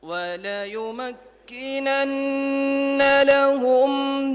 वलयुमक्किनन्न लहुम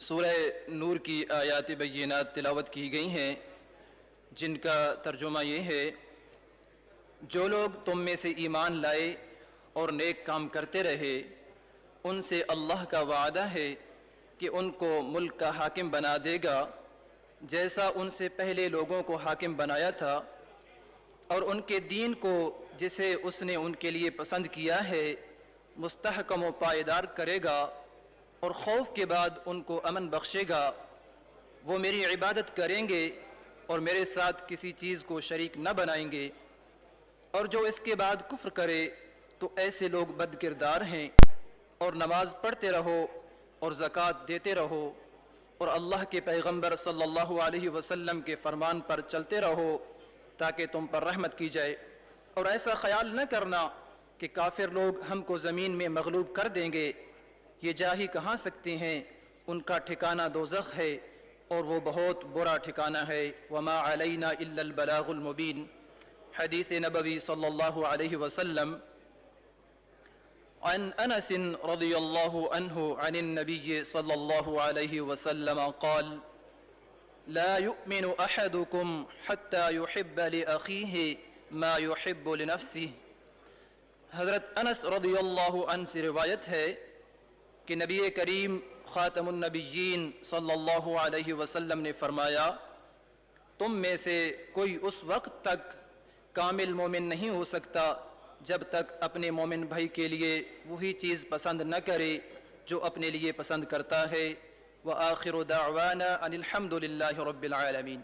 सूरह नूर की आयात बय्यिनात तिलावत की गई हैं, जिनका तर्जुमा ये है, जो लोग तुम में से ईमान लाए और नेक काम करते रहे, उनसे अल्लाह का वादा है कि उनको मुल्क का हाकिम बना देगा, जैसा उनसे पहले लोगों को हाकिम बनाया था, और उनके दीन को जिसे उसने उनके लिए पसंद किया है मुस्तहकम व पायदार करेगा और खौफ के बाद उनको अमन बख्शेगा। वो मेरी इबादत करेंगे और मेरे साथ किसी चीज़ को शरीक न बनाएंगे, और जो इसके बाद कुफ्र करे तो ऐसे लोग बदकिरदार हैं। और नमाज पढ़ते रहो और ज़कात देते रहो और अल्लाह के पैगंबर सल्लल्लाहु अलैहि वसल्लम के फरमान पर चलते रहो ताकि तुम पर रहमत की जाए। और ऐसा ख्याल न करना कि काफिर लोग हमको ज़मीन में मगलूब कर देंगे, ये जा ही कहाँ सकते हैं, उनका ठिकाना दोज़ख है और वो बहुत बुरा ठिकाना है। वमा अलैना इल्लल बलागुल मुबीन। हदीस नबवी सल्लल्लाहु अलैहि वसल्लम अन अनस रज़ियल्लाहु अन्हु अनिन नबी सल्लल्लाहु अलैहि वसल्लम क़ाल ला युमिनु अहदुकुम हत्ता युहिब्ब लिअखीहि मा युहिब्बु लिनफ्सिहि। हज़रत अनस रज़ियल्लाहु अन्हु से रिवायत है कि नबी करीम ख़ातमुन नबिय्यीन सल्लल्लाहु अलैहि वसल्लम ने फरमाया, तुम में से कोई उस वक्त तक कामिल मोमिन नहीं हो सकता जब तक अपने मोमिन भाई के लिए वही चीज़ पसंद न करे जो अपने लिए पसंद करता है। व आखिरु दाअवाना अनिल हम्दुलिल्लाहि रब्बिल आलमीन।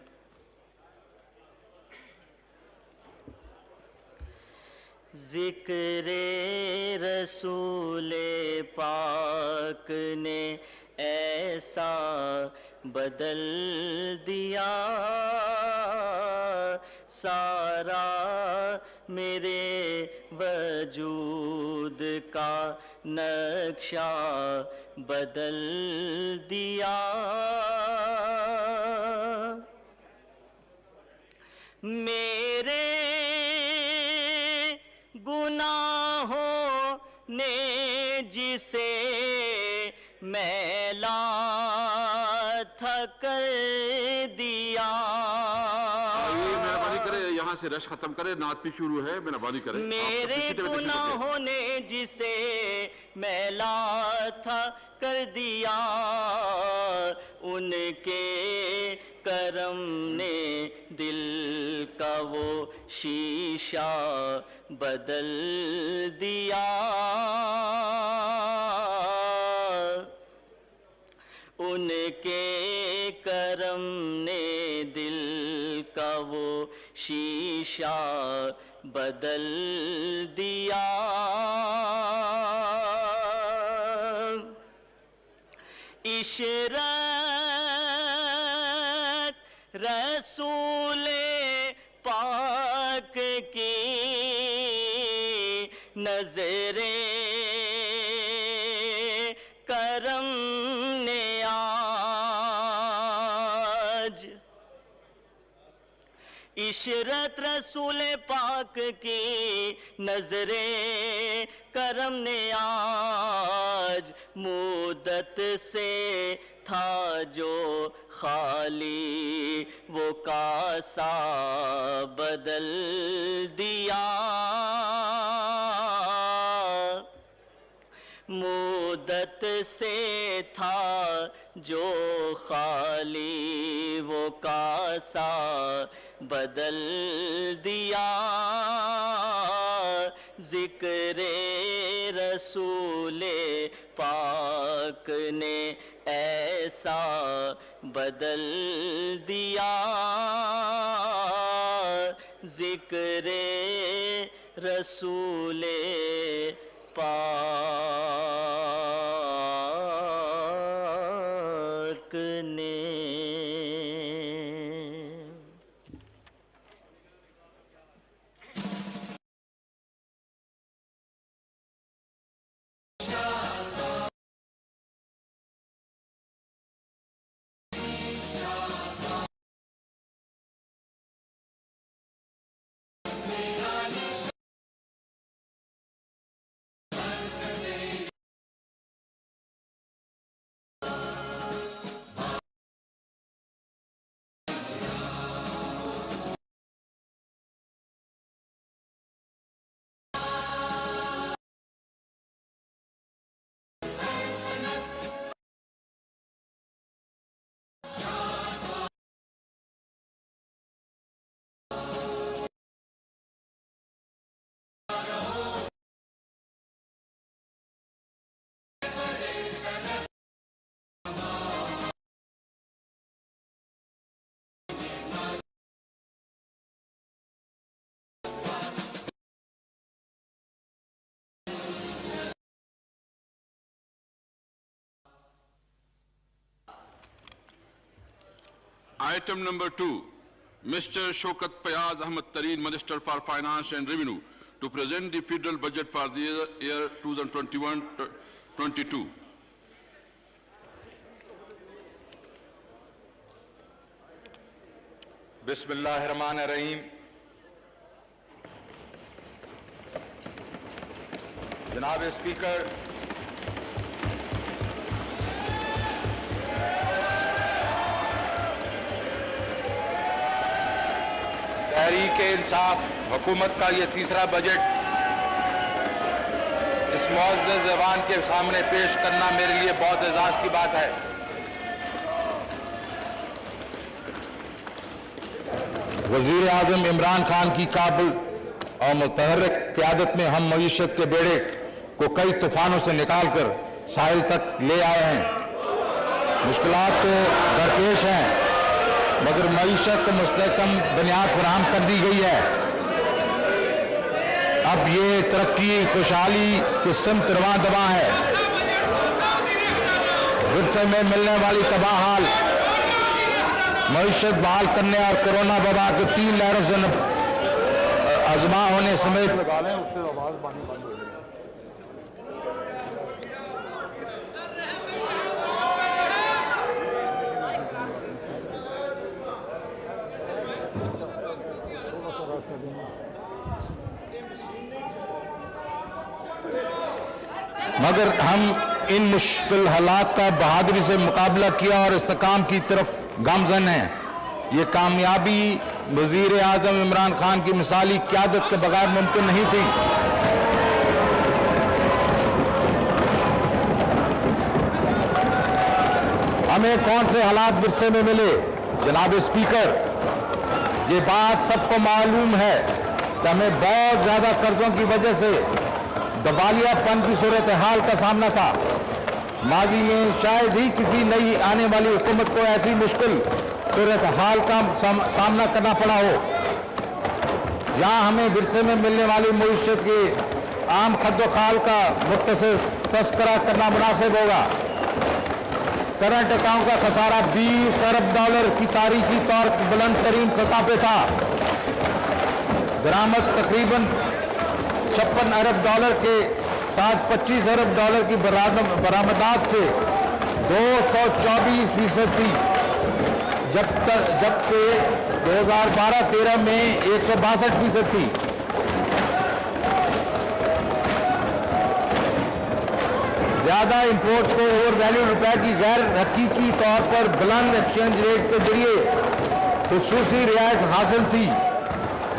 ज़िक्रे रसूले पाक ने ऐसा बदल दिया, सारा मेरे वजूद का नक्शा बदल दिया। मेरे गुनाहों ने जिसे मैला था कर दिया। मेहरबानी करे यहाँ से रश खत्म करे, नात भी शुरू है, मेहरबानी करे। मेरे गुनाहों ने जिसे मैला था कर दिया, उनके करम ने दिल का वो शीशा बदल दिया। उनके करम ने दिल का वो शीशा बदल दिया। इशरत रसूले पाक की नजरे करम ने आज, इशरत रसूल पाक की नजरे करम ने आज मुद्दत से था जो खाली वो कासा बदल दिया। मुद्दत से था जो खाली वो कासा बदल दिया। ज़िक्रे रसूले पाक ने ऐसा बदल दिया। ज़िक्रे रसूले पाक ने। Item number 2, Mr. Shaukat Fayaz Ahmed Tareen, Minister for Finance and Revenue, to present the federal budget for the year 2021-22. बिस्मिल्लाहिर्रहमानिर्रहीम। जनाब स्पीकर, तहरीक-ए-इंसाफ हुकूमत का ये तीसरा बजट इस मुअज़्ज़ज़ ज़बान के सामने पेश करना मेरे लिए बहुत एजाज़ की बात है। वज़ीर आज़म इमरान खान की काबिल और मुतहर्रिक क़यादत में हम मईशत के बेड़े को कई तूफ़ानों से निकाल कर साहिल तक ले आए हैं। मुश्किलात तो दरपेश हैं, मगर मईशत को मुस्तहकम बुनियाद फराहम कर दी गई है। अब ये तरक्की खुशहाली की सिमत रवां दवा है। विरसे में मिलने वाली तबाह हाल, मईशत बहाल करने और कोरोना वबा के 3 लहरों से आजमा होने समेत मगर हम इन मुश्किल हालात का बहादुरी से मुकाबला किया और इस्तेकाम की तरफ गामजन हैं। ये कामयाबी वज़ीर आज़म इमरान खान की मिसाली क़यादत के बगैर मुमकिन नहीं थी। हमें कौन से हालात विरसे में मिले? जनाब स्पीकर, ये बात सबको मालूम है कि हमें बहुत ज्यादा कर्जों की वजह से दिवालियापन की सूरत हाल का सामना था। माजी में शायद ही किसी नई आने वाली हुकूमत को ऐसी मुश्किल सूरत हाल का सामना करना पड़ा हो। यहाँ हमें विरसे में मिलने वाली मईशत के आम खद्दोखाल का मुख्तसर तस्करा करना मुनासिब होगा। करंट अकाउंट का खसारा 20 अरब डॉलर की तारीखी तौर पर बुलंद तरीन सतह पे था। बरामद तकरीबन 56 अरब डॉलर के साथ 25 अरब डॉलर की बरामदात से 224% थी, जबकि 2012-13 में 162% थी। ज्यादा इंपोर्ट को ओवर वैल्यू रुपए की गैर हकीकी तौर पर बुलंद एक्सचेंज रेट के जरिए खुसूसी रियायत हासिल थी,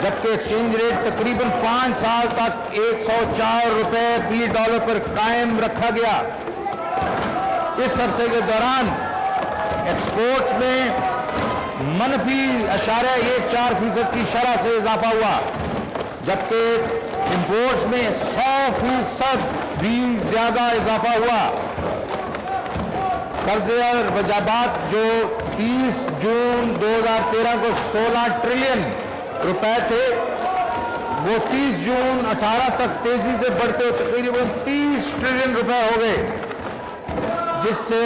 जबकि एक्सचेंज रेट तकरीबन 5 साल तक 104 रुपए फी डॉलर पर कायम रखा गया। इस अरसे के दौरान एक्सपोर्ट में -0.14% की शरह से इजाफा हुआ, जबकि इंपोर्ट्स में 100% भी ज्यादा इजाफा हुआ। कर्जे और वजाबात जो 30 जून 2013 को 16 ट्रिलियन रुपए थे, वो 30 जून 18 तक तेजी से बढ़ते तकरीबन 30 ट्रिलियन रुपए हो गए, जिससे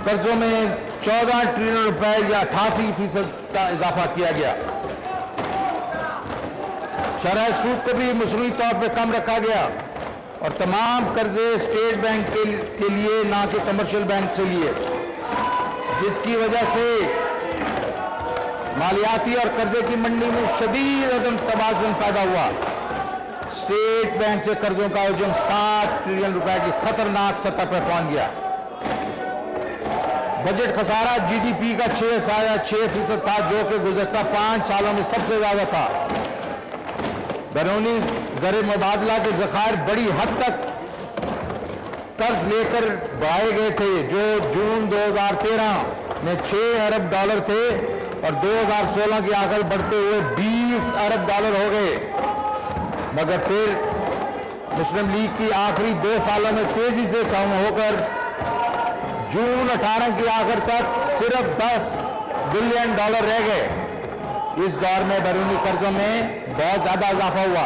कर्जों में 14 ट्रिलियन रुपए या 88% का इजाफा किया गया। शरह सूद को भी मसनूई तौर पर कम रखा गया और तमाम कर्जे स्टेट बैंक के लिए ना कि कमर्शियल बैंक से लिए, जिसकी वजह से मालियाती और कर्जे की मंडी में शदीद अदम तवाज़ुन पैदा हुआ। स्टेट बैंक से कर्जों का हजम 7 ट्रिलियन रुपए की खतरनाक सतह पर पहुंच गया। बजट खसारा जीडीपी का 6.6% था, जो कि गुज़श्ता 5 सालों में सबसे ज्यादा था। बैरूनी ज़र मुबादला के ज़खायर बड़ी हद तक कर्ज लेकर बढ़ाए गए थे, जो जून 2013 में 6 अरब डॉलर थे और 2016 की आखिर बढ़ते हुए 20 अरब डॉलर हो गए। मगर फिर मुस्लिम लीग की आखिरी 2 सालों में तेजी से कम होकर जून 18 की आखिर तक सिर्फ 10 बिलियन डॉलर रह गए। इस दौर में बैरूनी कर्जों में बहुत ज्यादा इजाफा हुआ।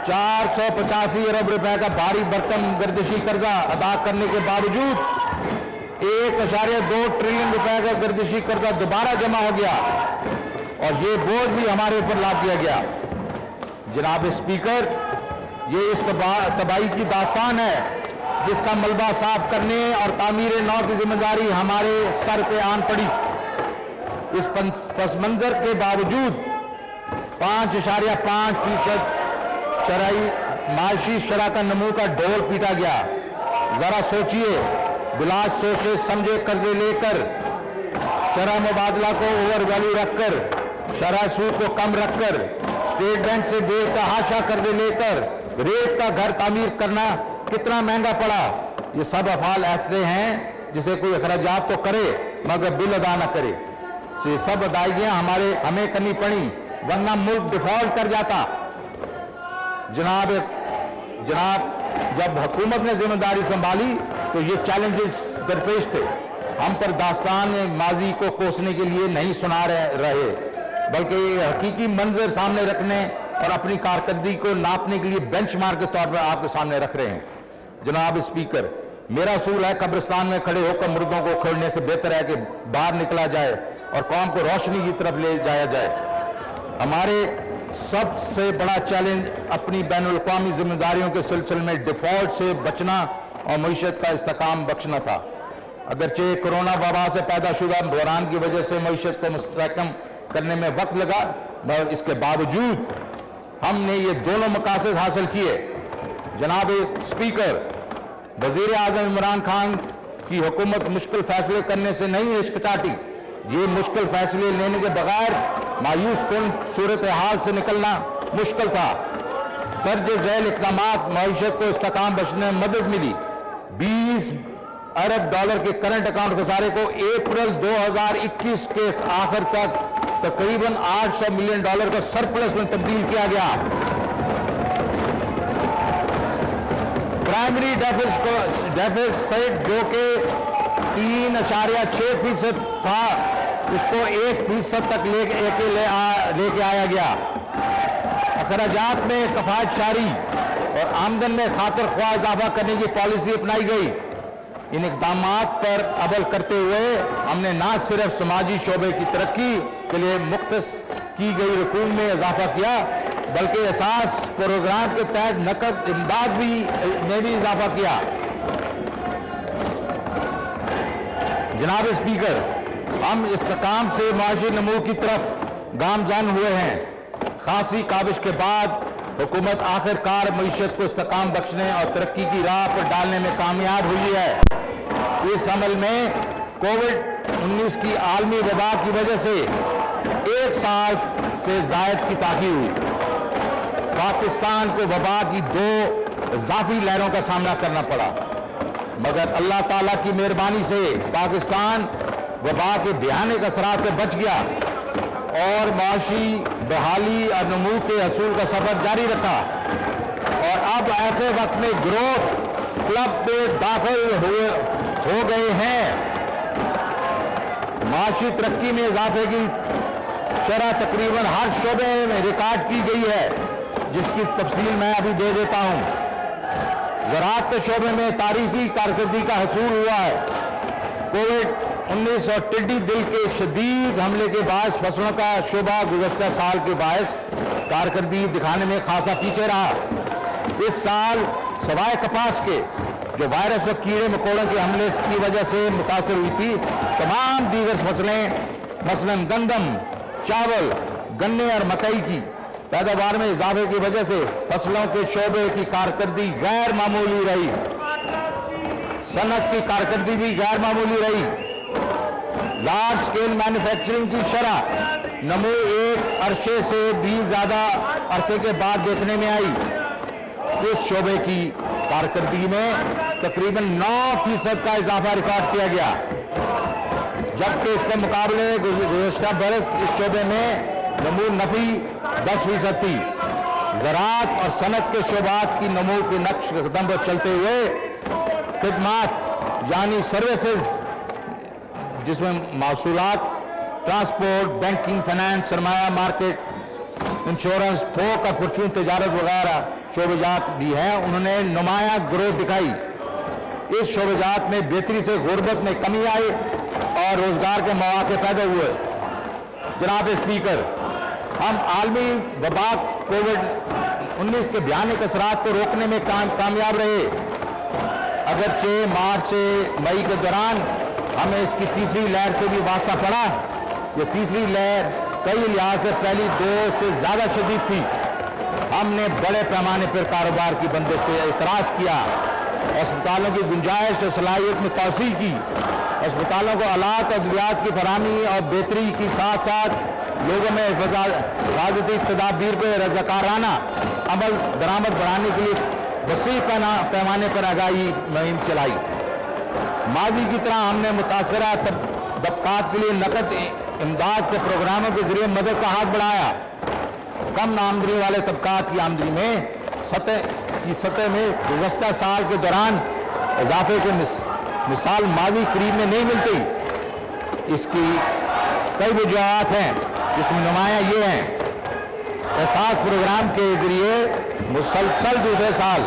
485 अरब रुपए का भारी भरकम गर्दिशी कर्जा अदा करने के बावजूद 1.2 ट्रिलियन रुपए का गर्दिशी कर्जा दोबारा जमा हो गया और ये बोझ भी हमारे ऊपर लाद दिया गया। जनाब स्पीकर, ये इस तबाही की दास्तान है जिसका मलबा साफ करने और तामीर नौ की जिम्मेदारी हमारे सर पे आन पड़ी। इस पस मंजर के बावजूद 5.5% शरई माशी शरह का नमू का ढोल पीटा गया। जरा सोचिए, बिलाज सोचे समझे कर्जे लेकर, शरह मुबादला को ओवर वैल्यू रखकर, शरह सूद को कम रखकर, स्टेट बैंक से बेतहाशा कर्जे लेकर रेत का घर तामीर करना कितना महंगा पड़ा। ये सब अफाल ऐसे हैं जिसे कोई अखराजात तो करे मगर बिल अदा न करे। ये सब अदायगियां हमें करनी पड़ी, वरना मुल्क डिफॉल्ट कर जाता। जनाब, जब हुकूमत ने जिम्मेदारी संभाली तो ये चैलेंजेस दरपेश थे। हम पर दास्तान माजी को कोसने के लिए नहीं सुना रहे, बल्कि हकीकी मंजर सामने रखने और अपनी कारकर्दगी को नापने के लिए बेंचमार्क के तौर पर आपके सामने रख रहे हैं। जनाब स्पीकर, मेरा असूल है कब्रिस्तान में खड़े होकर मुर्दों को खोलने से बेहतर है कि बाहर निकला जाए और कौम को रोशनी की तरफ ले जाया जाए। हमारे सबसे बड़ा चैलेंज अपनी बैनुल अक़वामी जिम्मेदारियों के सिलसिले में डिफॉल्ट से बचना और मईशत का इस्तेकाम बख्शना था। अगरचे कोरोना वबा से पैदा शुदा बहरान की वजह से मईशत को मुस्तहकम करने में वक्त लगा, मगर इसके बावजूद हमने ये दोनों मकासद हासिल किए। जनाब स्पीकर, वजीर आज़म इमरान खान की हुकूमत मुश्किल फैसले करने से नहीं हिचकिचाती। ये मुश्किल फैसले लेने के बगैर मायूस कुन सूरत हाल से निकलना मुश्किल था। दर्ज झैल इक़दामात मईशत को इस्तेकाम बचने में मदद मिली। 20 अरब डॉलर के करंट अकाउंट खसारे को अप्रैल 2021 के आखिर तक तकरीबन 800 मिलियन डॉलर का सरप्लस में तब्दील किया गया। प्राइमरी डेफिसिट जो कि 3.6% था, उसको 1% तक लेके आया गया। अखराजात में कफायतशारी और आमदन में खातिर ख्वाह इजाफा करने की पॉलिसी अपनाई गई। इन इक़दामात पर अमल करते हुए हमने न सिर्फ समाजी शोबे की तरक्की के लिए मुख्तस की गई रकूम में इजाफा किया, बल्कि एहसास प्रोग्राम के तहत नकद इमदाद में भी इजाफा किया। जनाब स्पीकर, हम इस्तेकाम से माशी नमू की तरफ गामजन हुए हैं। खासी काबिश के बाद हुकूमत आखिरकार मईशत को इस्तेकाम बख्शने और तरक्की की राह पर डालने में कामयाब हुई है। इस अमल में कोविड-19 की आलमी वबा की वजह से 1 साल से जायद की ताख़ीर हुई। पाकिस्तान को वबा की 2 इजाफी लहरों का सामना करना पड़ा, मगर अल्लाह ताला की मेहरबानी से पाकिस्तान वबा के भयानक असरात से बच गया और माशी बहाली और नमू के हसूल का सफर जारी रखा। और अब ऐसे वक्त में ग्रोथ क्लब में दाखिल हो गए हैं। माशी तरक्की में इजाफे की शरह तकरीबन हर शोबे में रिकॉर्ड की गई है, जिसकी तफसील मैं अभी दे देता हूं। ज़राअत के शोबे में तारीखी कारकर्दगी का हसूल हुआ है। कोविड-19 और टिड्डी दिल के शदीद हमले के बायस फसलों का शोबा गुज़श्ता साल के बायस कारकर्दगी दिखाने में खासा पीछे रहा। इस साल सवाए कपास के जो वायरस और कीड़े मकोड़ों के हमले की वजह से मुतासर हुई थी, तमाम दीगर फसलें मसलन गंदम, चावल, गन्ने और मकई की पैदावार में इजाफे की वजह से फसलों के शोबे की कारकर्दगी गैर मामूली रही। सनत की कारकर्दगी भी गैर मामूली रही। लार्ज स्केल मैन्युफैक्चरिंग की शरह नमू एक अरसे से भी ज्यादा अरसे के बाद देखने में आई। इस शोबे की कारकर्दगी में तकरीबन 9% का इजाफा रिकॉर्ड किया गया, जबकि इसके मुकाबले गुज़श्ता बरस इस शोबे में नमू नफी 10% थी। ज़राअत और सनत के शोबात की नमू के नक्श कदम पर चलते हुए खिदमात यानी सर्विसेज, जिसमें मासूलात, ट्रांसपोर्ट, बैंकिंग, फाइनेंस, सरमाया मार्केट, इंश्योरेंस, थोक और परचून तजारत वगैरह शोबेजात भी हैं, उन्होंने नुमाया ग्रोथ दिखाई। इस शोबेजात में बेहतरी से गुर्बत में कमी आई और रोजगार के मौके पैदा हुए। जनाब स्पीकर, हम आलमी वबा कोविड-19 के भयानक असरात को रोकने में कामयाब रहे। अगरचे मार्च से मई के दौरान हमें इसकी तीसरी लहर से भी वास्ता पड़ा। ये तीसरी लहर कई लिहाज से पहली 2 से ज़्यादा शदीद थी। हमने बड़े पैमाने पर कारोबार की बंदिश से एतराज़ किया, अस्पतालों की गुंजाइश और सलाहियत में तोसी की, अस्पतालों को आलात और अद्वियात की फराहमी और बेहतरी के साथ साथ लोगों में हिफाजती तदाबीर पर रज़ाकाराना अमल दरामद बढ़ाने के लिए वसी पैमाने पर आगाही मुहिम चलाई। माजी की तरह हमने मुतासरा तबकात के लिए नकद इमदाद के प्रोग्रामों के जरिए मदद का हाथ बढ़ाया। कम आमदनी वाले तबकात की आमदनी में सतह में गुज़श्ता साल के दौरान इजाफे की मिसाल माजी करीब में नहीं मिलती। इसकी कई वजूहात हैं, जिसमें नुमाया ये हैं। एहसास प्रोग्राम के जरिए मुसलसल दूसरे साल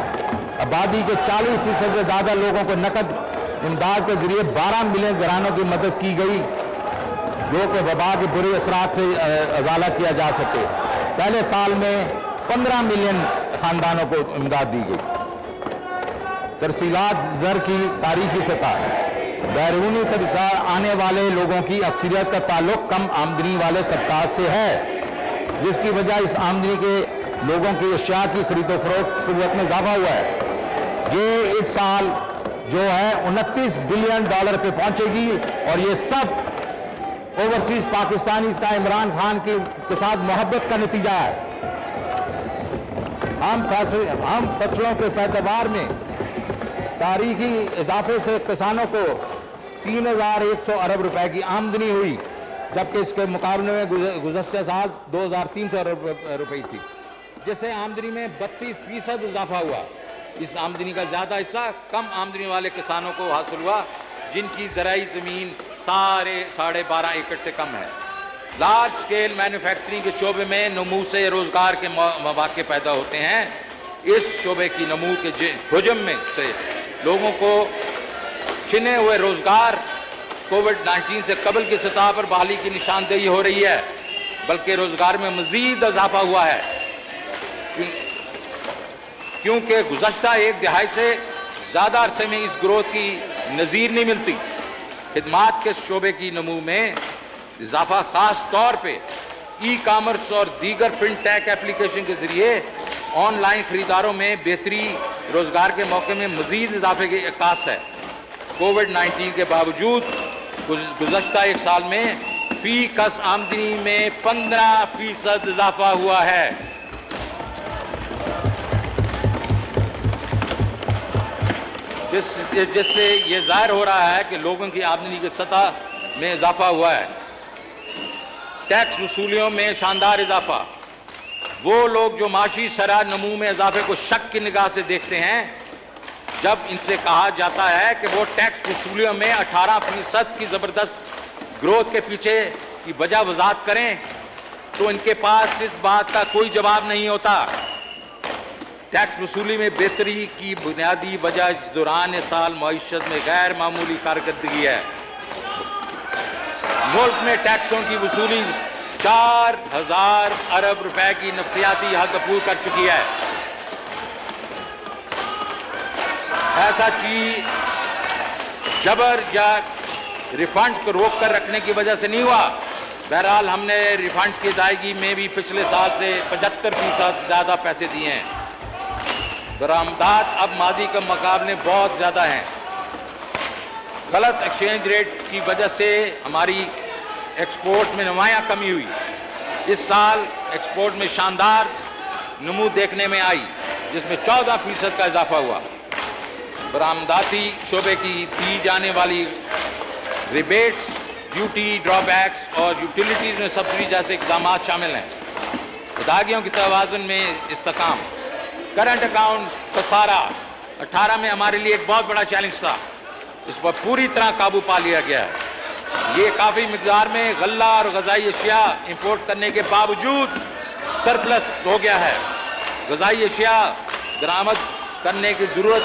आबादी के 40% से ज़्यादा लोगों को नकद इमदाद के जरिए 12 मिलियन घरानों की मदद की गई, जो कि वबा के बुरे असरात से अजाला किया जा सके। पहले साल में 15 मिलियन खानदानों को इमदाद दी गई। तरसीलात ज़र की तारीखी सतह बैरूनी तबका आने वाले लोगों की अक्सरियत का ताल्लुक कम आमदनी वाले तबकात से है, जिसकी वजह इस आमदनी के लोगों की अशिया की खरीदो फरोख्त क़ुव्वत में इजाफा हुआ है। ये इस साल जो है $29 बिलियन पे पहुंचेगी और ये सब ओवरसीज पाकिस्तानी का इमरान खान के साथ मोहब्बत का नतीजा है। हम फसलों के पैदावार में तारीखी इजाफे से किसानों को 3,100 अरब रुपए की आमदनी हुई, जबकि इसके मुकाबले में गुज़श्ता साल 2,300 अरब रुपए थी, जिससे आमदनी में 32% इजाफा हुआ। इस आमदनी का ज़्यादा हिस्सा कम आमदनी वाले किसानों को हासिल हुआ, जिनकी ज़राई ज़मीन 12.5 एकड़ से कम है। लार्ज स्केल मैन्युफैक्चरिंग के शोबे में नमू से रोज़गार के मौके पैदा होते हैं। इस शोबे की नमू के हुजम में से लोगों को छिने हुए रोज़गार कोविड-19 से कबल की सतह पर बहाली की निशानदेही हो रही है, बल्कि रोज़गार में मज़ीद इजाफा हुआ है, क्योंकि गुज़श्ता एक दिहाई से ज़्यादा अरसे में इस ग्रोथ की नज़ीर नहीं मिलती। खिदमात के शोबे की नमू में इजाफा ख़ास तौर पे ई कामर्स और दीगर फिनटेक एप्लीकेशन के ज़रिए ऑनलाइन ख़रीदारों में बेहतरी, रोज़गार के मौके में मज़ीद इजाफे की अक्कास है। कोविड-19 के बावजूद गुज़श्ता एक साल में फ़ी कस आमदनी में 15% इजाफा हुआ है। जिससे ये ज़ाहिर हो रहा है कि लोगों की आमदनी की सतह में इजाफा हुआ है। टैक्स वसूलियों में शानदार इजाफा। वो लोग जो माशी शरह नमू में इजाफे को शक की निगाह से देखते हैं, जब इनसे कहा जाता है कि वो टैक्स वसूलियों में 18% की ज़बरदस्त ग्रोथ के पीछे की वजह वजाहत करें, तो इनके पास इस बात का कोई जवाब नहीं होता। टैक्स वसूली में बेहतरी की बुनियादी वजह दौरान साल मईशत में गैर मामूली कारकर्दगी है। मुल्क में टैक्सों की वसूली 4000 अरब रुपए की नफसियाती हद पूरी कर चुकी है। ऐसा चीज जबर या रिफंड्स को रोक कर रखने की वजह से नहीं हुआ। बहरहाल हमने रिफंड्स की अदायगी में भी पिछले साल से 75% ज़्यादा पैसे दिए हैं। बरामदात अब मादी के मुकाबले बहुत ज़्यादा हैं। गलत एक्सचेंज रेट की वजह से हमारी एक्सपोर्ट में नुमायां कमी हुई। इस साल एक्सपोर्ट में शानदार नमू देखने में आई, जिसमें 14% का इजाफा हुआ। बरामदाती शोबे की दी जाने वाली रिबेट्स, ड्यूटी ड्रॉबैक्स और यूटिलिटीज़ में सब्सिडी जैसे इक़दाम शामिल हैं। अदायगियों की तवाज़ुन में इस्तेकाम। करंट अकाउंट खसारा 18 में हमारे लिए एक बहुत बड़ा चैलेंज था। इस पर पूरी तरह काबू पा लिया गया है। ये काफ़ी मिकदार में गल्ला और ग़ज़ाई अशिया इंपोर्ट करने के बावजूद सरप्लस हो गया है। ग़ज़ाई अशिया दरामद करने की ज़रूरत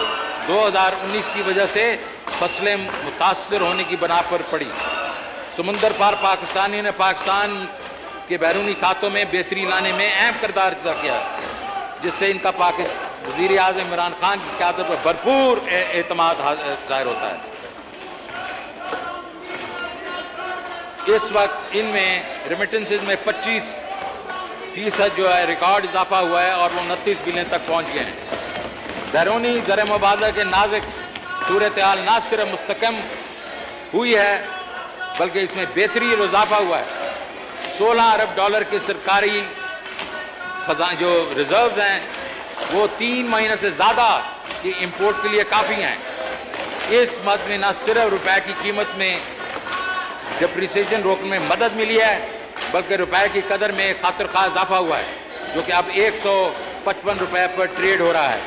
2019 की वजह से फसलें मुतासर होने की बना पर पड़ी। समुंदर पार पाकिस्तानियों ने पाकिस्तान के बैरूनी खातों में बेहतरी लाने में अहम किरदार अदा किया, जिससे इनका वज़ीर आज़म इमरान खान की क़यादत पर भरपूर एतमाद ज़ाहिर होता है। इस वक्त इनमें रेमिटेंसेज में 25% जो है रिकॉर्ड इजाफा हुआ है और वो 29 बिलियन तक पहुँच गए हैं। बैरूनी ज़र मुबादला के नाजुक सूरत हाल न सिर्फ मुस्तकम हुई है, बल्कि इसमें बेहतरी और इजाफा हुआ है। 16 अरब डॉलर के सरकारी जो रिजर्व्स हैं वो 3 महीने से ज़्यादा की इंपोर्ट के लिए काफ़ी हैं। इस मद में न सिर्फ रुपए की कीमत में डिप्रिसिएशन रोकने में मदद मिली है, बल्कि रुपए की कदर में खातिर खा इजाफा हुआ है, जो कि अब 155 रुपए पर ट्रेड हो रहा है।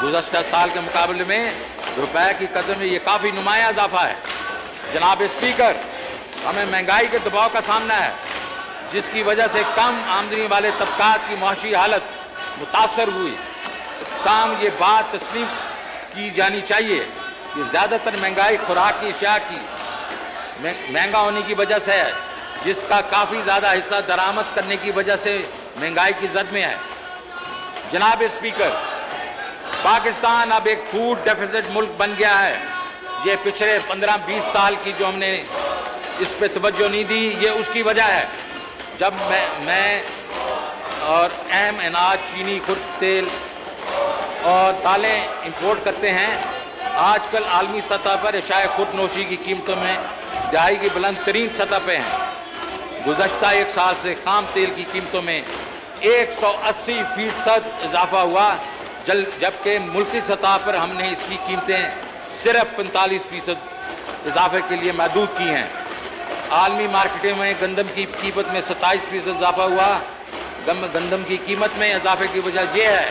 गुज़श्ता साल के मुकाबले में रुपए की कदर में ये काफ़ी नुमाया इजाफा है। जनाब स्पीकर, हमें महंगाई के दबाव का सामना है, जिसकी वजह से कम आमदनी वाले तबकात की माशी हालत मुतासर हुई। ताम ये बात तस्लीम की जानी चाहिए कि ज़्यादातर महंगाई खुराक की अशिया की महंगा होने की वजह से है, जिसका काफ़ी ज़्यादा हिस्सा दरामद करने की वजह से महंगाई की जद में है। जनाब स्पीकर, पाकिस्तान अब एक फूड डेफिसिट मुल्क बन गया है। ये पिछले 15-20 साल की जो हमने इस पे तवज्जो नहीं दी, ये उसकी वजह है। जब मैं और अहम अनाज, चीनी, खुर्द तेल और दालें इंपोर्ट करते हैं, आजकल आलमी सतह पर अशाए खुद नोशी की कीमतों में दहाई की बुलंद तरीन सतह पे हैं। गुज़श्ता एक साल से खाम तेल की कीमतों में 180% इजाफा हुआ, जबकि मुल्की सतह पर हमने इसकी कीमतें सिर्फ 45% इजाफे के लिए महदूद की हैं। आलमी मार्केटों में गंदम की कीमत में 27% इजाफा हुआ। गंदम की कीमत में इजाफे की वजह यह है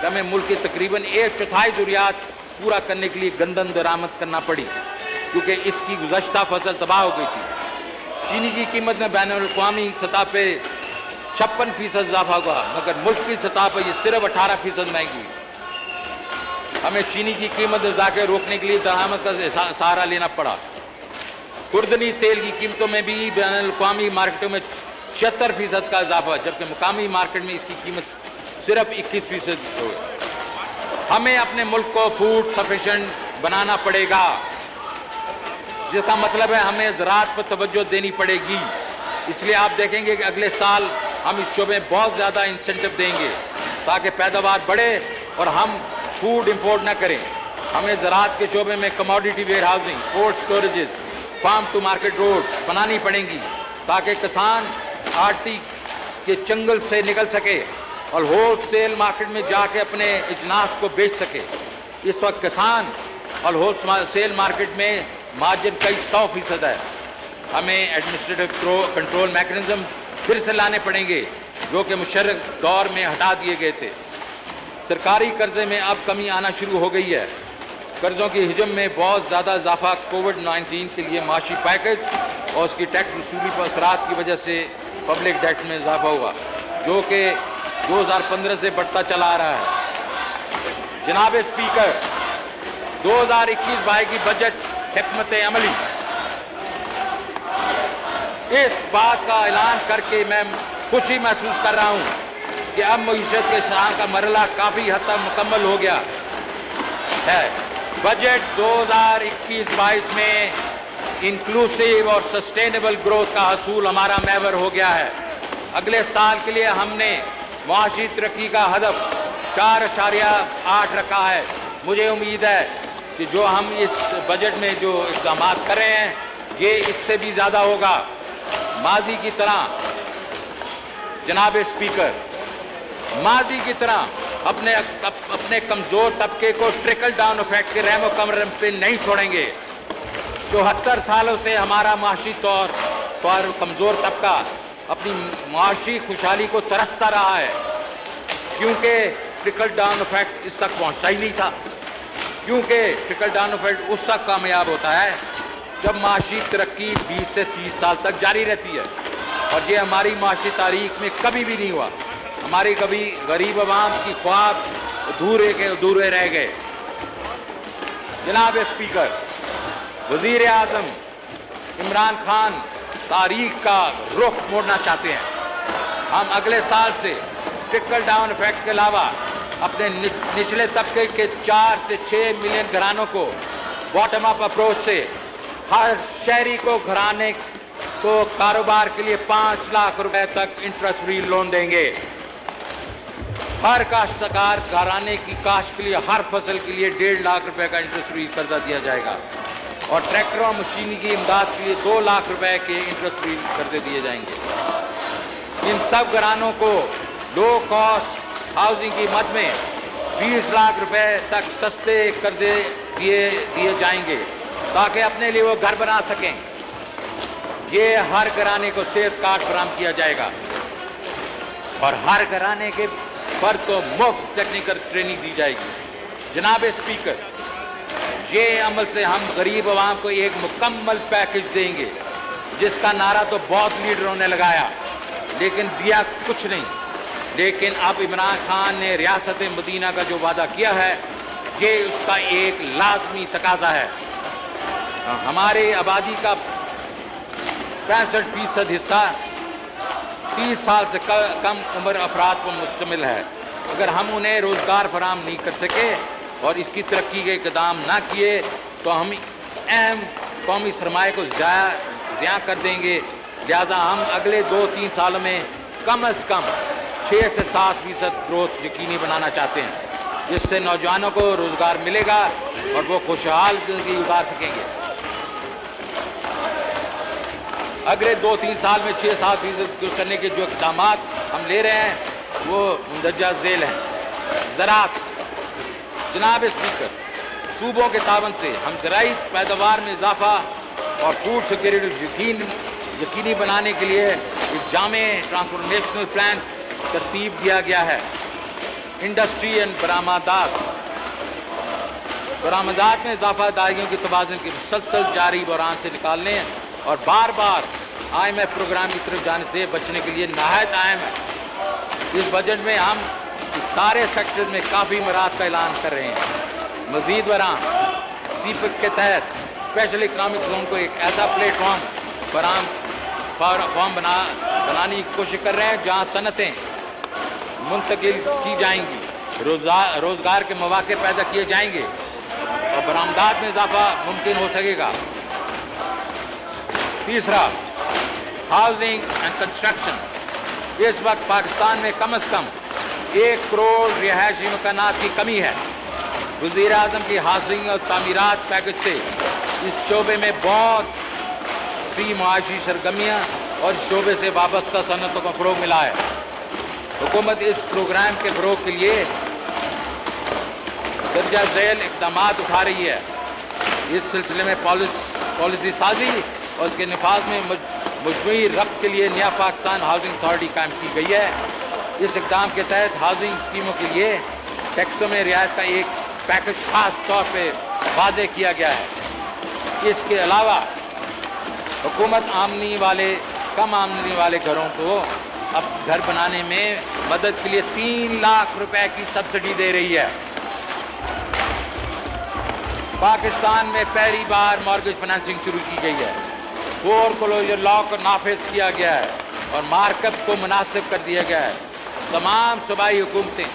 कि हमें मुल्क की तकरीबन 1/4 ज़रूरियात पूरा करने के लिए गंदम दरामद करना पड़ी, क्योंकि इसकी गुज़श्ता फसल तबाह हो गई थी। चीनी की कीमत में बैनुल-अक़वामी सतह पे 56% इजाफा हुआ, मगर मुल्क की सतह पर यह सिर्फ 18% महंगी हुई। हमें चीनी की कीमत इजाफे रोकने के लिए दरामद का सहारा लेना पड़ा। खुर्दनी तेल की कीमतों में भी बैनुल-अक़वामी मार्केटों में 76% का इजाफा, जबकि मुकामी मार्केट में इसकी कीमत सिर्फ 21% हो। हमें अपने मुल्क को फूड सफिशिएंट बनाना पड़ेगा, जिसका मतलब है हमें ज़राअत पर तवज्जो देनी पड़ेगी। इसलिए आप देखेंगे कि अगले साल हम इस शोबे में बहुत ज़्यादा इंसेंटिव देंगे ताकि पैदावार बढ़े और हम फूड इंपोर्ट ना करें। हमें ज़राअत के शोबे में commodity warehousing, cold storages, farm to market road बनानी पड़ेंगी ताकि किसान आड़ती के चंगल से निकल सके और होलसेल मार्केट में जाके अपने अजनास को बेच सके। इस वक्त किसान और होलसेल मार्केट में मार्जिन कई 100% है। हमें एडमिनिस्ट्रेटिव कंट्रोल मैकेनिज्म फिर से लाने पड़ेंगे जो कि मुशर्रफ दौर में हटा दिए गए थे। सरकारी कर्जे में अब कमी आना शुरू हो गई है। कर्जों की हिजम में बहुत ज़्यादा इजाफा कोविड-19 के लिए माशी पैकेज और उसकी टैक्स वसूली पर असरात की वजह से पब्लिक डेट में इजाफा हुआ, जो कि 2015 से बढ़ता चला आ रहा है। जनाब स्पीकर, 2021-22 की बजट हिकमत अमली इस बात का ऐलान करके मैं खुशी महसूस कर रहा हूँ कि अब मईशत के इस्लाम का मरला काफ़ी हद तक मुकम्मल हो गया है। बजट 2021-22 में इंक्लूसिव और सस्टेनेबल ग्रोथ का हसूल हमारा महवर हो गया है। अगले साल के लिए हमने मुआशी तरक्की का हदफ 4.8 रखा है। मुझे उम्मीद है कि जो हम इस बजट में जो इक़दाम कर रहे हैं ये इससे भी ज़्यादा होगा। माजी की तरह जनाब स्पीकर, माजी की तरह अपने कमज़ोर तबके को ट्रिकल डाउन इफेक्ट के रहमो कमर पे नहीं छोड़ेंगे। 74 सालों से हमारा माशी तौर पर कमज़ोर तबका अपनी माशी खुशहाली को तरसता रहा है, क्योंकि ट्रिकल डाउन इफेक्ट इस तक पहुंचता ही नहीं था। क्योंकि ट्रिकल डाउन इफेक्ट उस तक कामयाब होता है जब माशी तरक्की 20 से 30 साल तक जारी रहती है, और ये हमारी माशी तारीख में कभी भी नहीं हुआ। हमारी कभी गरीब आवाम की ख्वाब अधूरे रह गए। जनाब स्पीकर, वज़ीर आज़म इमरान खान तारीख का रुख मोड़ना चाहते हैं। हम अगले साल से ट्रिकल डाउन इफेक्ट के अलावा अपने निचले तबके के 4 से 6 मिलियन घरानों को बॉटम अप अप्रोच से हर शहरी को घराने को कारोबार के लिए 5 लाख रुपए तक इंटरेस्ट फ्री लोन देंगे। हर काश्तकार घराने की काश्त के लिए हर फसल के लिए 1.5 लाख रुपए का इंटरेस्ट फ्री कर्जा दिया जाएगा, और ट्रैक्टर और मशीनी की इमदाद के लिए 2 लाख रुपए के इंटरेस्ट फ्री कर्जे दिए जाएंगे। इन सब घरानों को लो कॉस्ट हाउसिंग की मद में 20 लाख रुपए तक सस्ते कर्जे दिए जाएंगे ताकि अपने लिए वो घर बना सकें। ये हर घराने को सेहत कार्ड फराहम किया जाएगा और हर घराने के पर तो मुफ्त टेक्निकल ट्रेनिंग दी जाएगी। जनाब स्पीकर, ये अमल से हम गरीब आवाम को एक मुकम्मल पैकेज देंगे, जिसका नारा तो बहुत लीडरों ने लगाया लेकिन दिया कुछ नहीं। लेकिन अब इमरान खान ने रियासत मदीना का जो वादा किया है ये उसका एक लाजमी तकाजा है। हमारे आबादी का 65% हिस्सा 30 साल से कम उम्र अफराद पर मुश्तमिल है। अगर हम उन्हें रोज़गार फराहम नहीं कर सके और इसकी तरक्की के इक़दाम ना किए तो हम अहम कौमी सरमाए को ज़ाया कर देंगे। लिहाजा हम अगले 2-3 सालों में कम से कम 6 से 7% ग्रोथ यकीनी बनाना चाहते हैं, जिससे नौजवानों को रोज़गार मिलेगा और वो खुशहाल ज़िंदगी गुजार सकेंगे। अगले 2-3 साल में 6-7% करने के जो इक़दाम हम ले रहे हैं वो मुंदरजा झेल हैं। ज़राअत, जनाब स्पीकर, सूबों के तावन से हम ज़राई पैदावार में इजाफा और फूड सिक्योरिटी यकीनी बनाने के लिए एक जामे ट्रांसफॉर्मेशनल प्लान तरतीब दिया गया है। इंडस्ट्री एंड बरामदात में इजाफा अदायगियों की तबादले की मुसलसल जारी बहरान से निकालने और बार बार IMF प्रोग्राम की तरफ जाने से बचने के लिए नहायत अहम है। इस बजट में हम इस सारे सेक्टर में काफ़ी मराहत का ऐलान कर रहे हैं। मज़ीद बराम CPEC के तहत स्पेशल इकनॉमिक जोन को एक ऐसा प्लेटफॉर्म बनाने की कोशिश कर रहे हैं जहाँ सनतें मुंतकिल की जाएंगी, रोज़गार के मौके पैदा किए जाएंगे और बरामदात में इजाफा मुमकिन हो सकेगा। तीसरा, हाउसिंग एंड कंस्ट्रक्शन। इस वक्त पाकिस्तान में कम से कम 1 करोड़ रिहायशी मकानात की कमी है। वज़ीर आज़म की हाउसिंग और तामीरात पैकेज से इस शोबे में बहुत सी मुआशी सरगर्मियाँ और शोबे से वाबस्ता सनतों को फ़रोग़ मिला है। हुकूमत इस प्रोग्राम के फ़रोग़ के लिए दर्जा झेल इक़दाम उठा रही है। इस सिलसिले में पॉलिसी साजी और उसके निफाज में मजमूई रब्त के लिए नया पाकिस्तान हाउसिंग अथॉरिटी कायम की गई है। इस इक़दाम के तहत हाउसिंग स्कीमों के लिए टैक्सों में रियायत का एक पैकेज खास तौर पर वाज़े किया गया है। इसके अलावा हुकूमत कम आमदनी वाले घरों को अब घर बनाने में मदद के लिए 3 लाख रुपए की सब्सिडी दे रही है। पाकिस्तान में पहली बार मॉर्गेज फाइनेंसिंग शुरू की गई है। फोरक्लोजर लॉ को नाफिज किया गया है और मार्कअप को मुनासिब कर दिया गया है। तमाम सूबाई हुकूमतें